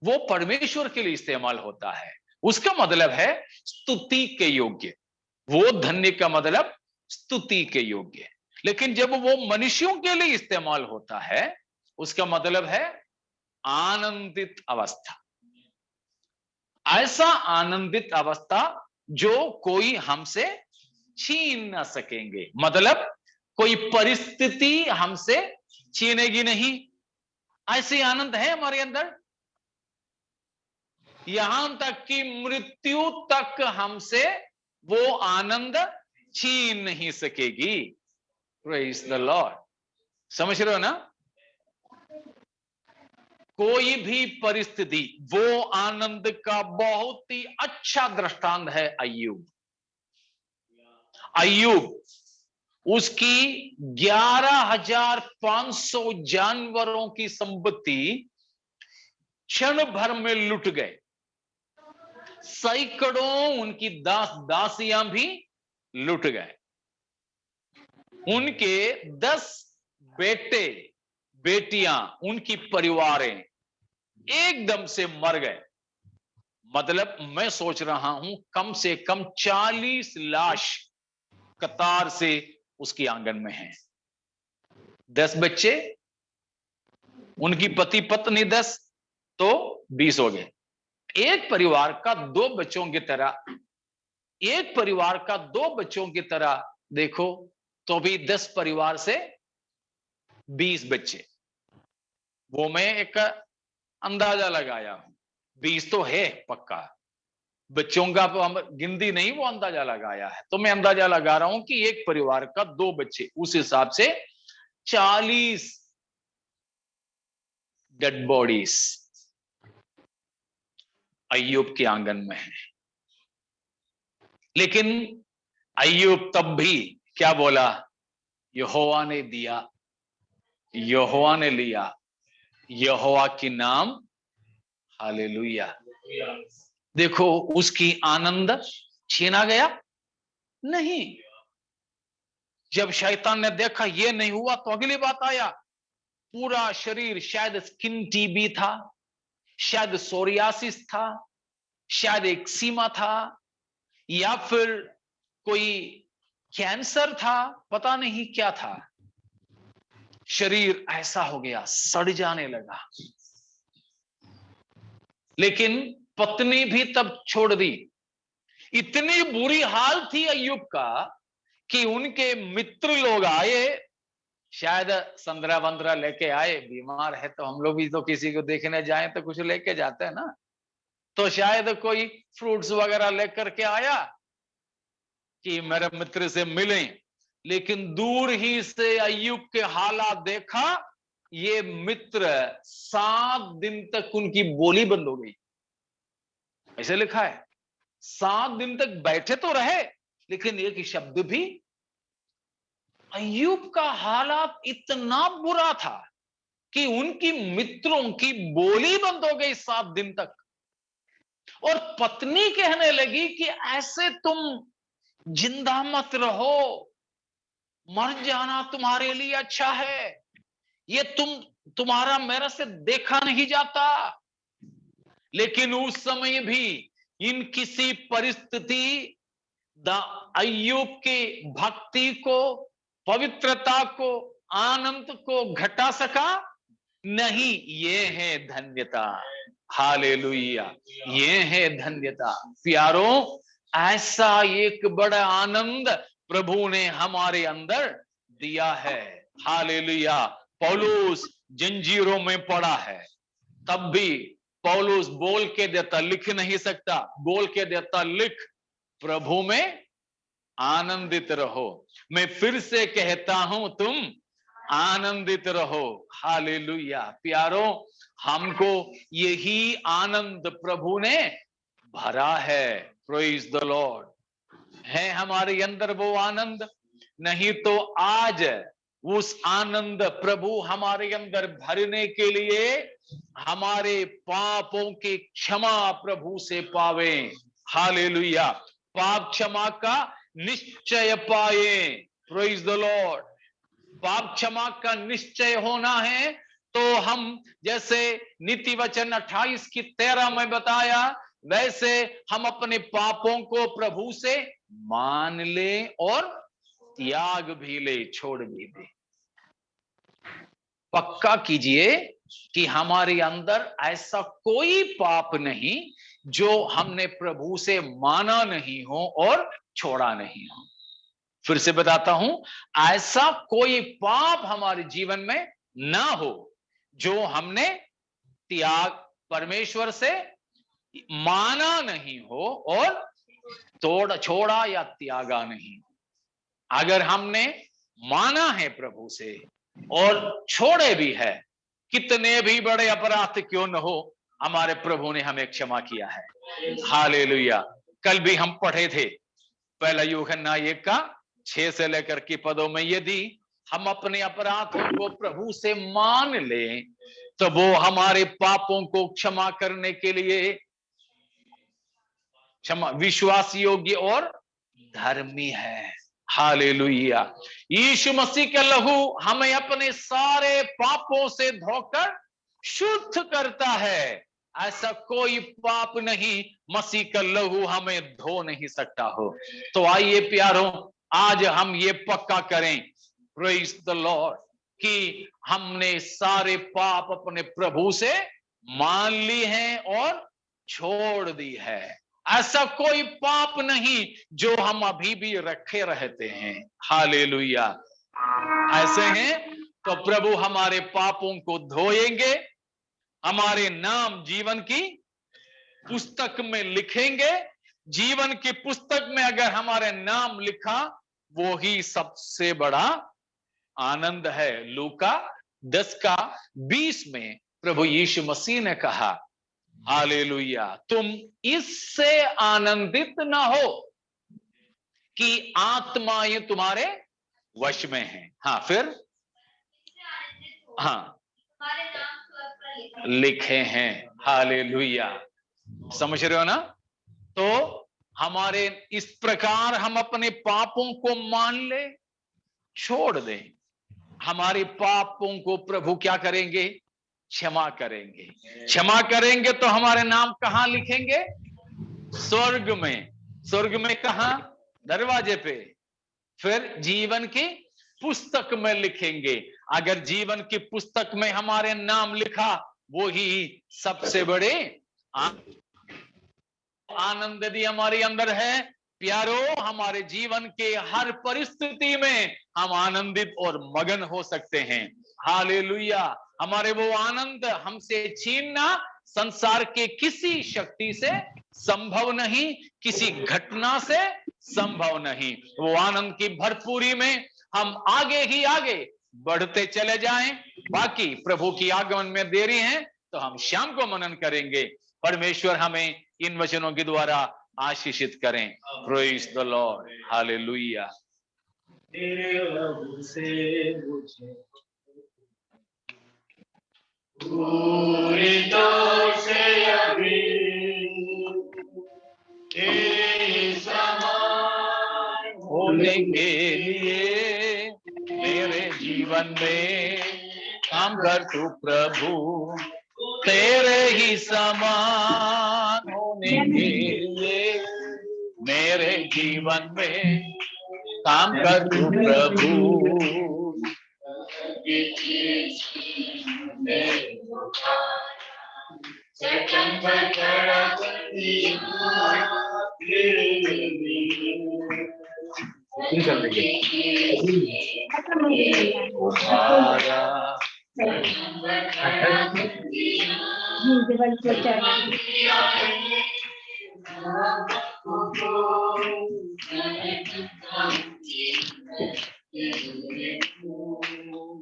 वो परमेश्वर के लिए इस्तेमाल होता है, उसका मतलब है स्तुति के योग्य। वो धन्य का मतलब स्तुति के योग्य। लेकिन जब वो मनुष्यों के लिए इस्तेमाल होता है, उसका मतलब है आनंदित अवस्था, ऐसा आनंदित अवस्था जो कोई हमसे छीन ना सकेंगे। मतलब कोई परिस्थिति हमसे छीनेगी नहीं, ऐसे आनंद है हमारे अंदर, यहां तक कि मृत्यु तक हमसे वो आनंद छीन नहीं सकेगी। Praise the Lord. समझ रहे हो ना? कोई भी परिस्थिति, वो आनंद का बहुत ही अच्छा दृष्टांत है अय्यूब। अय्यूब उसकी 11,500 जानवरों की संपत्ति क्षण भर में लुट गए, सैकड़ों उनकी दासियां भी लुट गए, उनके 10 बेटे बेटियां, उनकी परिवारें एकदम से मर गए। मतलब मैं सोच रहा हूं कम से कम 40 लाश कतार से उसकी आंगन में हैं। 10 बच्चे, उनकी पति पत्नी 10, तो 20 हो गए। एक परिवार का 2 बच्चों की तरह, एक परिवार का 2 बच्चों की तरह देखो तो भी 10 परिवार से 20 बच्चे। वो मैं एक अंदाजा लगाया हूं। 20 तो है पक्का, बच्चों का गिनती नहीं वो अंदाजा लगाया है, तो मैं अंदाजा लगा रहा हूं कि एक परिवार का 2 बच्चे, उस हिसाब से 40 डेड बॉडीज अय्यूब के आंगन में है। लेकिन अय्यूब तब भी क्या बोला? यहोवा ने दिया, यहोवा ने लिया, यहोवा की नाम हालेलुया। देखो, उसकी आनंद छीना गया नहीं। जब शैतान ने देखा ये नहीं हुआ, तो अगली बात आया, पूरा शरीर, शायद स्किन टीबी था, शायद सोरियासिस था, शायद एक्सीमा था, या फिर कोई कैंसर था, पता नहीं क्या था। शरीर ऐसा हो गया, सड़ जाने लगा। लेकिन पत्नी भी तब छोड़ दी। इतनी बुरी हाल थी अय्यूब का कि उनके मित्र लोग आए, शायद 15-15 लेके आए। बीमार है तो हम लोग भी तो किसी को देखने जाएं तो कुछ लेके जाते हैं ना, तो शायद कोई फ्रूट्स वगैरह लेकर के आया कि मेरे मित्र से मिलें। लेकिन दूर ही से अय्यूब के हालात देखा, ये मित्र 7 दिन तक उनकी बोली बंद हो गई, ऐसे लिखा है। 7 दिन तक बैठे तो रहे, लेकिन एक शब्द भी। अय्यूब का हालात इतना बुरा था कि उनकी मित्रों की बोली बंद हो गई 7 दिन तक। और पत्नी कहने लगी कि ऐसे तुम जिंदा मत रहो, मर जाना तुम्हारे लिए अच्छा है, ये तुम्हारा मेरे से देखा नहीं जाता। लेकिन उस समय भी इन किसी परिस्थिति अय्यूब की भक्ति को, पवित्रता को, आनंद को घटा सका नहीं। ये है धन्यता, हालेलुया, ये है धन्यता। प्यारों, ऐसा एक बड़ा आनंद प्रभु ने हमारे अंदर दिया है, हालेलुया। पौलुस जंजीरों में पड़ा है, तब भी पौलुस बोल के देता, लिख नहीं सकता, बोल के देता, लिख, प्रभु में आनंदित रहो। मैं फिर से कहता हूं, तुम आनंदित रहो, हालेलुया। प्यारों, हमको यही आनंद प्रभु ने भरा है, प्रेज द लॉर्ड। है हमारे अंदर वो आनंद? नहीं तो आज उस आनंद प्रभु हमारे अंदर भरने के लिए हमारे पापों की क्षमा प्रभु से पावे, हालेलुया। पाप क्षमा का निश्चय पाए, प्रेज द लॉर्ड। पाप क्षमा का निश्चय होना है तो हम, जैसे नीति वचन 28 की 13 में बताया, वैसे हम अपने पापों को प्रभु से मान ले और त्याग भी ले, छोड़ भी दे। पक्का कीजिए कि हमारे अंदर ऐसा कोई पाप नहीं जो हमने प्रभु से माना नहीं हो और छोड़ा नहीं हो। फिर से बताता हूं, ऐसा कोई पाप हमारे जीवन में ना हो जो हमने त्याग, परमेश्वर से माना नहीं हो और छोड़ा या त्यागा नहीं। अगर हमने माना है प्रभु से और छोड़े भी है, कितने भी बड़े अपराध क्यों न हो, हमारे प्रभु ने हमें क्षमा किया है, हालेलुया। कल भी हम पढ़े थे पहला यूहन्ना 1 का 6 से लेकर के पदों में, यदि हम अपने अपराधों को प्रभु से मान लें तो वो हमारे पापों को क्षमा करने के लिए क्षमा, विश्वास योग्य और धर्मी है, हालेलुया। यीशु मसीह के लहू हमें अपने सारे पापों से धोकर शुद्ध करता है। ऐसा कोई पाप नहीं मसीह का लहू हमें धो नहीं सकता हो। तो आइए प्यारों, आज हम ये पक्का करें, प्रेज द लॉर्ड, कि हमने सारे पाप अपने प्रभु से मान ली हैं और छोड़ दी है। ऐसा कोई पाप नहीं जो हम अभी भी रखे रहते हैं, हालेलुया। ऐसे हैं तो प्रभु हमारे पापों को धोएंगे, हमारे नाम जीवन की पुस्तक में लिखेंगे, जीवन की पुस्तक में अगर हमारे नाम लिखा, वो ही सबसे बड़ा आनंद है। लूका 10:20 में प्रभु यीशु मसीह ने कहा, हालेलुया, तुम इससे आनंदित ना हो कि आत्माएं तुम्हारे वश में हैं। हाँ, फिर हाँ, लिखे हैं। हालेलुया, समझ रहे हो ना? तो हमारे इस प्रकार हम अपने पापों को मान ले, छोड़ दें, हमारे पापों को प्रभु क्या करेंगे? क्षमा करेंगे। क्षमा करेंगे तो हमारे नाम कहां लिखेंगे? स्वर्ग में। स्वर्ग में कहां? दरवाजे पे। फिर जीवन की पुस्तक में लिखेंगे। अगर जीवन की पुस्तक में हमारे नाम लिखा, वो ही सबसे बड़े आनंद यदि हमारे अंदर है, प्यारो, हमारे जीवन के हर परिस्थिति में हम आनंदित और मगन हो सकते हैं। हालेलुया, हमारे वो आनंद हमसे छीनना संसार के किसी शक्ति से संभव नहीं, किसी घटना से संभव नहीं। वो आनंद की भरपूरी में हम आगे ही आगे बढ़ते चले जाएं। बाकी प्रभु की आगमन में देरी है तो हम शाम को मनन करेंगे। परमेश्वर हमें इन वचनों के द्वारा आशीषित करें। Praise the Lord, hallelujah. तेरे लहू से मुझे पूरी से अभी तेरे समान होने के लिए मेरे जीवन में काम कर तू प्रभु, तेरे ही समान होने के लिए मेरे जीवन में काम कर तू प्रभु।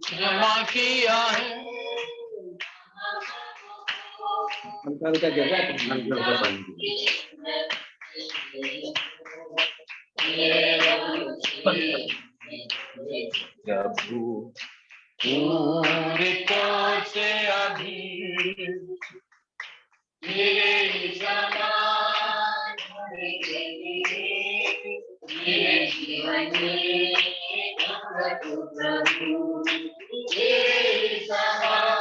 क्षमा किया है प्रभु, पूरे तौर से अभी मेरे समान मेरे जीवन में प्रभु, तेरे समान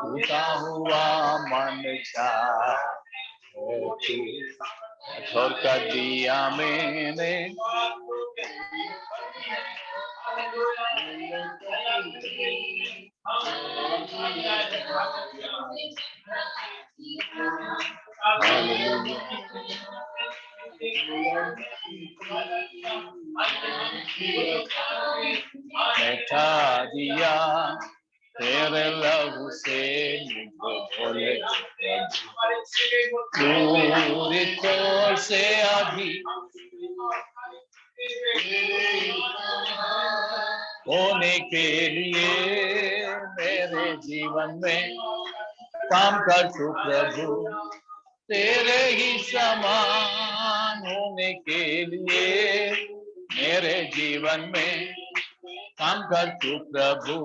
टूटा हुआ मन छोड़ कर दिया मैंने, बैठा दिया तेरे लहू से मुझको बोले, पूरी तौर से अभी होने के लिए मेरे जीवन में काम कर तू प्रभु, तेरे ही समान होने के लिए मेरे जीवन में काम कर तू प्रभु,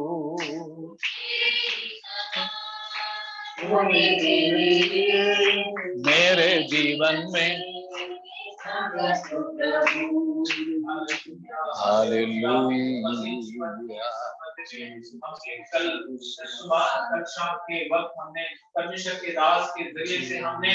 मेरे जीवन में। हालेलुया। थे। हमने कल सुबह कल शाम के वक्त हमने परमेश्वर के दास के जरिए से हमने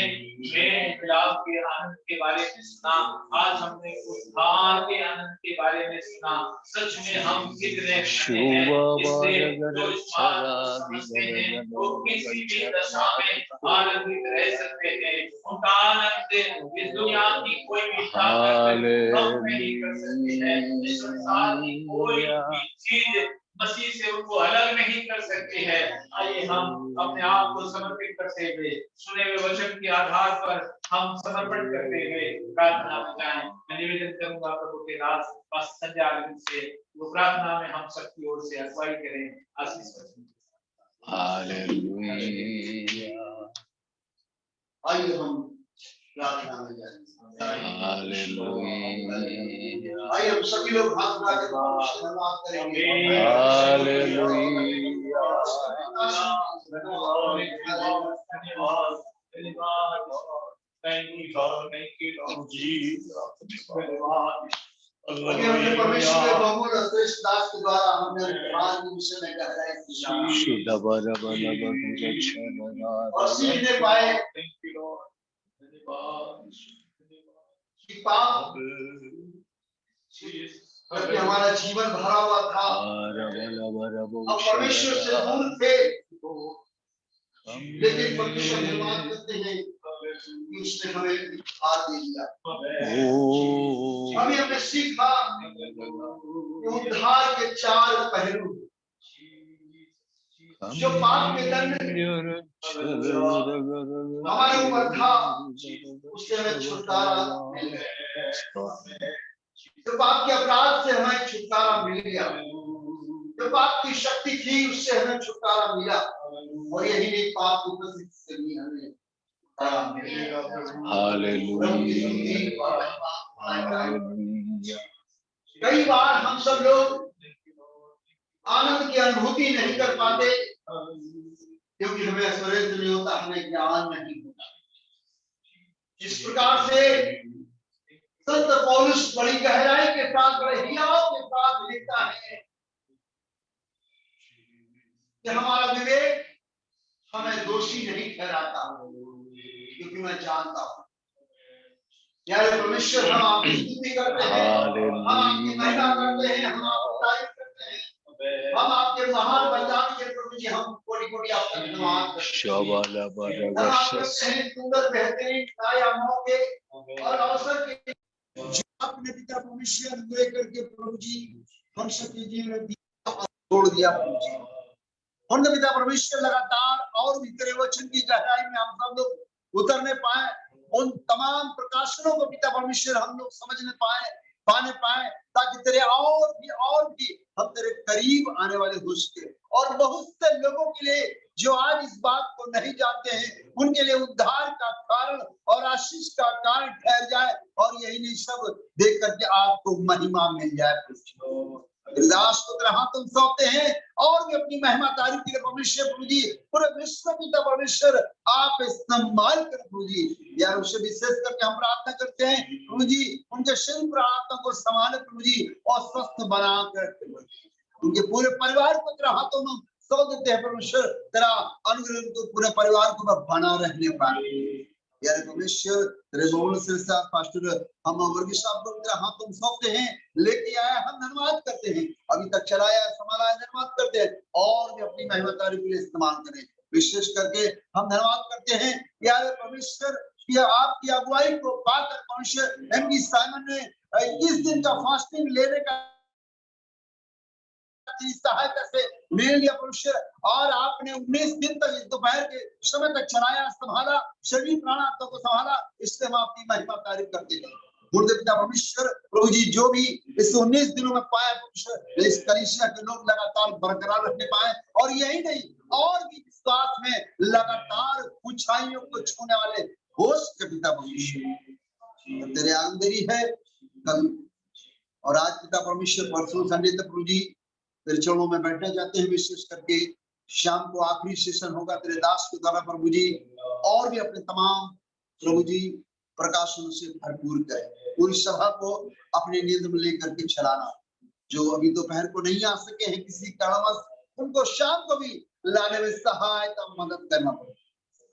मिलाप के आनंद के बारे में सुना। आज हमने उद्धार के आनंद के बारे में सुना। सच में हम कितने धन्य हैं, इसलिए जो इस बात को समझते हैं वो किसी भी दशा में आनंदित रह सकते हैं। उनका आनंद इस दुनिया की कोई भी ताकत कम नहीं कर सकती है। इस संसार की कोई भी चीज मसीह से उनको अलग नहीं कर सकती है। आइए हम अपने आप को समर्पित करते हुए सुने हुए वचन के आधार पर हम समर्पण करते हुए प्रार्थना में जाएं। मैं निवेदन करूंगा प्रभु के दास पास्टर संजय आनंद से वो प्रार्थना में हम सबकी ओर से अगुवाई करें। आशीष वचन। हालेलुया। आइए हम प्रार्थना में जाएं। हालेलुया। आइए हम सभी लोग हाथ उठाकर धन्यवाद करेंगे। हालेलुया। हमने परमेश्वर के बहुमूल्य और श्रेष्ठ दास के द्वारा हमने ध्यान के विषय में गहराई की और सीखने पाए कि पाप करके हमारा जीवन भरा हुआ था। अब परमेश्वर से दूर थे, लेकिन परमेश्वर निर्माण करते हैं कि उसने हमें उद्धार दे दिया। अभी हमने सीखा कि उद्धार के 4 पहलू, जो पाप के दंड हमारे ऊपर था उससे हमें छुटकारा मिल गया। जो पाप के अपराध से हमें छुटकारा मिल गया, जो पाप की शक्ति थी उससे हमें छुटकारा मिला। और यही नहीं, पाप को उपस्थित से भी हमें कई बार हम सब लोग आनंद की अनुभूति नहीं कर पाते क्योंकि हमें ऐश्वर्य नहीं होता, हमें ज्ञान नहीं होता। जिस प्रकार से संत पौलुस बड़ी गहराई के साथ, बड़े हियाव के साथ लिखता है कि हमारा विवेक हमें दोषी नहीं ठहराता क्योंकि मैं जानता हूं यार परमेश्वर हम आपकी स्तुति करते हैं, हम आपकी महिमा करते हैं, हम आपकी तारीफ करते हैं, हम आपके महान बलिदान के प्रभु जी हम कोटि-कोटि आपका धन्यवाद करते हैं। सुंदर बेहतरीन मौके और अवसर के आपने पिता परमेश्वर लेकर के प्रभु जी हम सबके जीवन में छोड़ दिया प्रभु जी। उन पिता परमेश्वर लगातार और भी तेरे वचन की गहराई में हम सब लोग उतरने पाए, उन तमाम प्रकाशनों को पिता परमेश्वर हम लोग समझने पाने पाए ताकि तेरे और भी हम तेरे करीब आने वाले हो सके। और बहुत से लोगों के लिए जो आज इस बात को नहीं जानते हैं उनके लिए उद्धार का कारण और आशीष का कारण ठहर जाए और यही नहीं सब देख करके आपको महिमा मिल जाए। दास को तेरे हाथों में सौंपते हैं और भी अपनी महिमा तारीफ के लिए परमेश्वर प्रभु जी पूरे विश्व पिता परमेश्वर आप इस्तेमाल कर प्रभु जी। यार उसे विशेष करके हम प्रार्थना करते हैं प्रभु जी उनके शरीर पर आत्मा को संभाले प्रभु जी और स्वस्थ बना कर उनके पूरे परिवार को तेरे हाथों में सौंप देते हैं परमेश्वर। तेरा अनुग्रह को पूरे परिवार को बना रहने पाए यार परमेश्वर तेरे बहुमूल्य श्रेष्ठ पास्टर हम वर्गीस साहब को तेरे हाथों में सौंपते हैं, लेके आया हम धन्यवाद करते हैं, अभी तक चलाया संभाला धन्यवाद करते हैं और भी अपनी मेहनत के लिए इस्तेमाल करें। विशेष करके हम धन्यवाद करते हैं यार परमेश्वर आपकी अगुवाई को पाकर परमेश्वर एमडी साइमन ने 21 दिन का फास्टिंग लेने का सहायता से ले लिया परमेश्वर और आपने 19 दिन तक इस दोपहर के समय तक चलाया संभाला शरीर प्राण आत्मा को संभाला, इससे हम आपकी महिमा तारीफ करते हैं। गुरुदेव परमेश्वर प्रभु जी जो भी इस 19 दिनों में पाया परमेश्वर इस कलीसिया के लोग लगातार बरकरार रखने पाए और यही नहीं और भी विश्वास में लगातार ऊंचाइयों को छूने वाले होश के पिता परमेश्वर तेरे आंदरी है कल और आज पिता परमेश्वर परसों संडे तक प्रभु जी तेरे चरणों में बैठने जाते हैं। विशेष करके शाम को आखिरी सेशन होगा तेरे दास के द्वारा प्रभु जी और भी अपने तमाम प्रभु जी प्रकाशनों से भरपूर करे, पूरी सभा को अपने नियंत्रण में लेकर के चलाना जो अभी दोपहर को नहीं आ सके हैं किसी कारणवश, उनको शाम को भी लाने में सहायता मदद करना पड़े।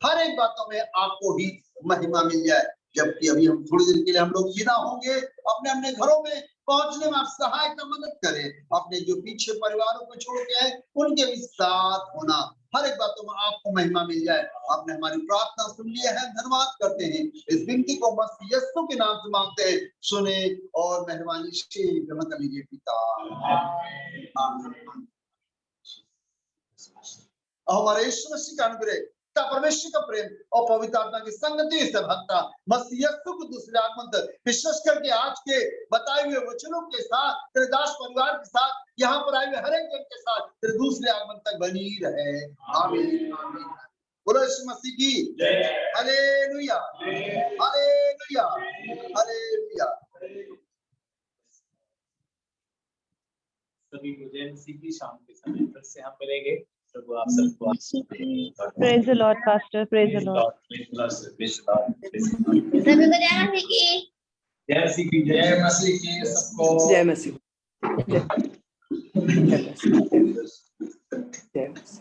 हर एक बातों में आपको ही महिमा मिल जाए, जबकि अभी हम थोड़ी देर के लिए हम लोग विदा होंगे, अपने अपने घरों में पहुंचने में आप सहायता मदद करें। अपने जो पीछे परिवारों को छोड़ के आए उनके भी साथ होना, हर एक बातों में आपको महिमा मिल जाए। आपने हमारी प्रार्थना सुन लिया है, धन्यवाद करते हैं। इस विनती को मसीह यीशु के नाम से मांगते हैं, सुने और मेहरबानी से ग्रहण कर लीजिए पिता। आमीन। हमारे यीशु मसीह का अनुग्रह, परमेश्वर का प्रेम और पवित्र आत्मा की संगति से भक्ता मसीह यीशु को दूसरे आगमन तक, विशेष करके आज के बताए हुए वचनों के साथ तेरे दास परिवार के साथ, यहाँ पर आए हुए हर एक जन के साथ तेरे दूसरे आगमन तक बनी रहे। आमीन आमीन। बोलो यीशु मसीह की जय। Hallelujah hallelujah hallelujah. सभी को जय मसीह की। शाम के समय फिर से हम मिलेंगे। प्रभु आप सबको Praise the Lord, Pastor. Praise the Lord. सभी को जय मसीह की। जय मसीह की। जय मसीह की सबको। जय मसीह। जय मसीह।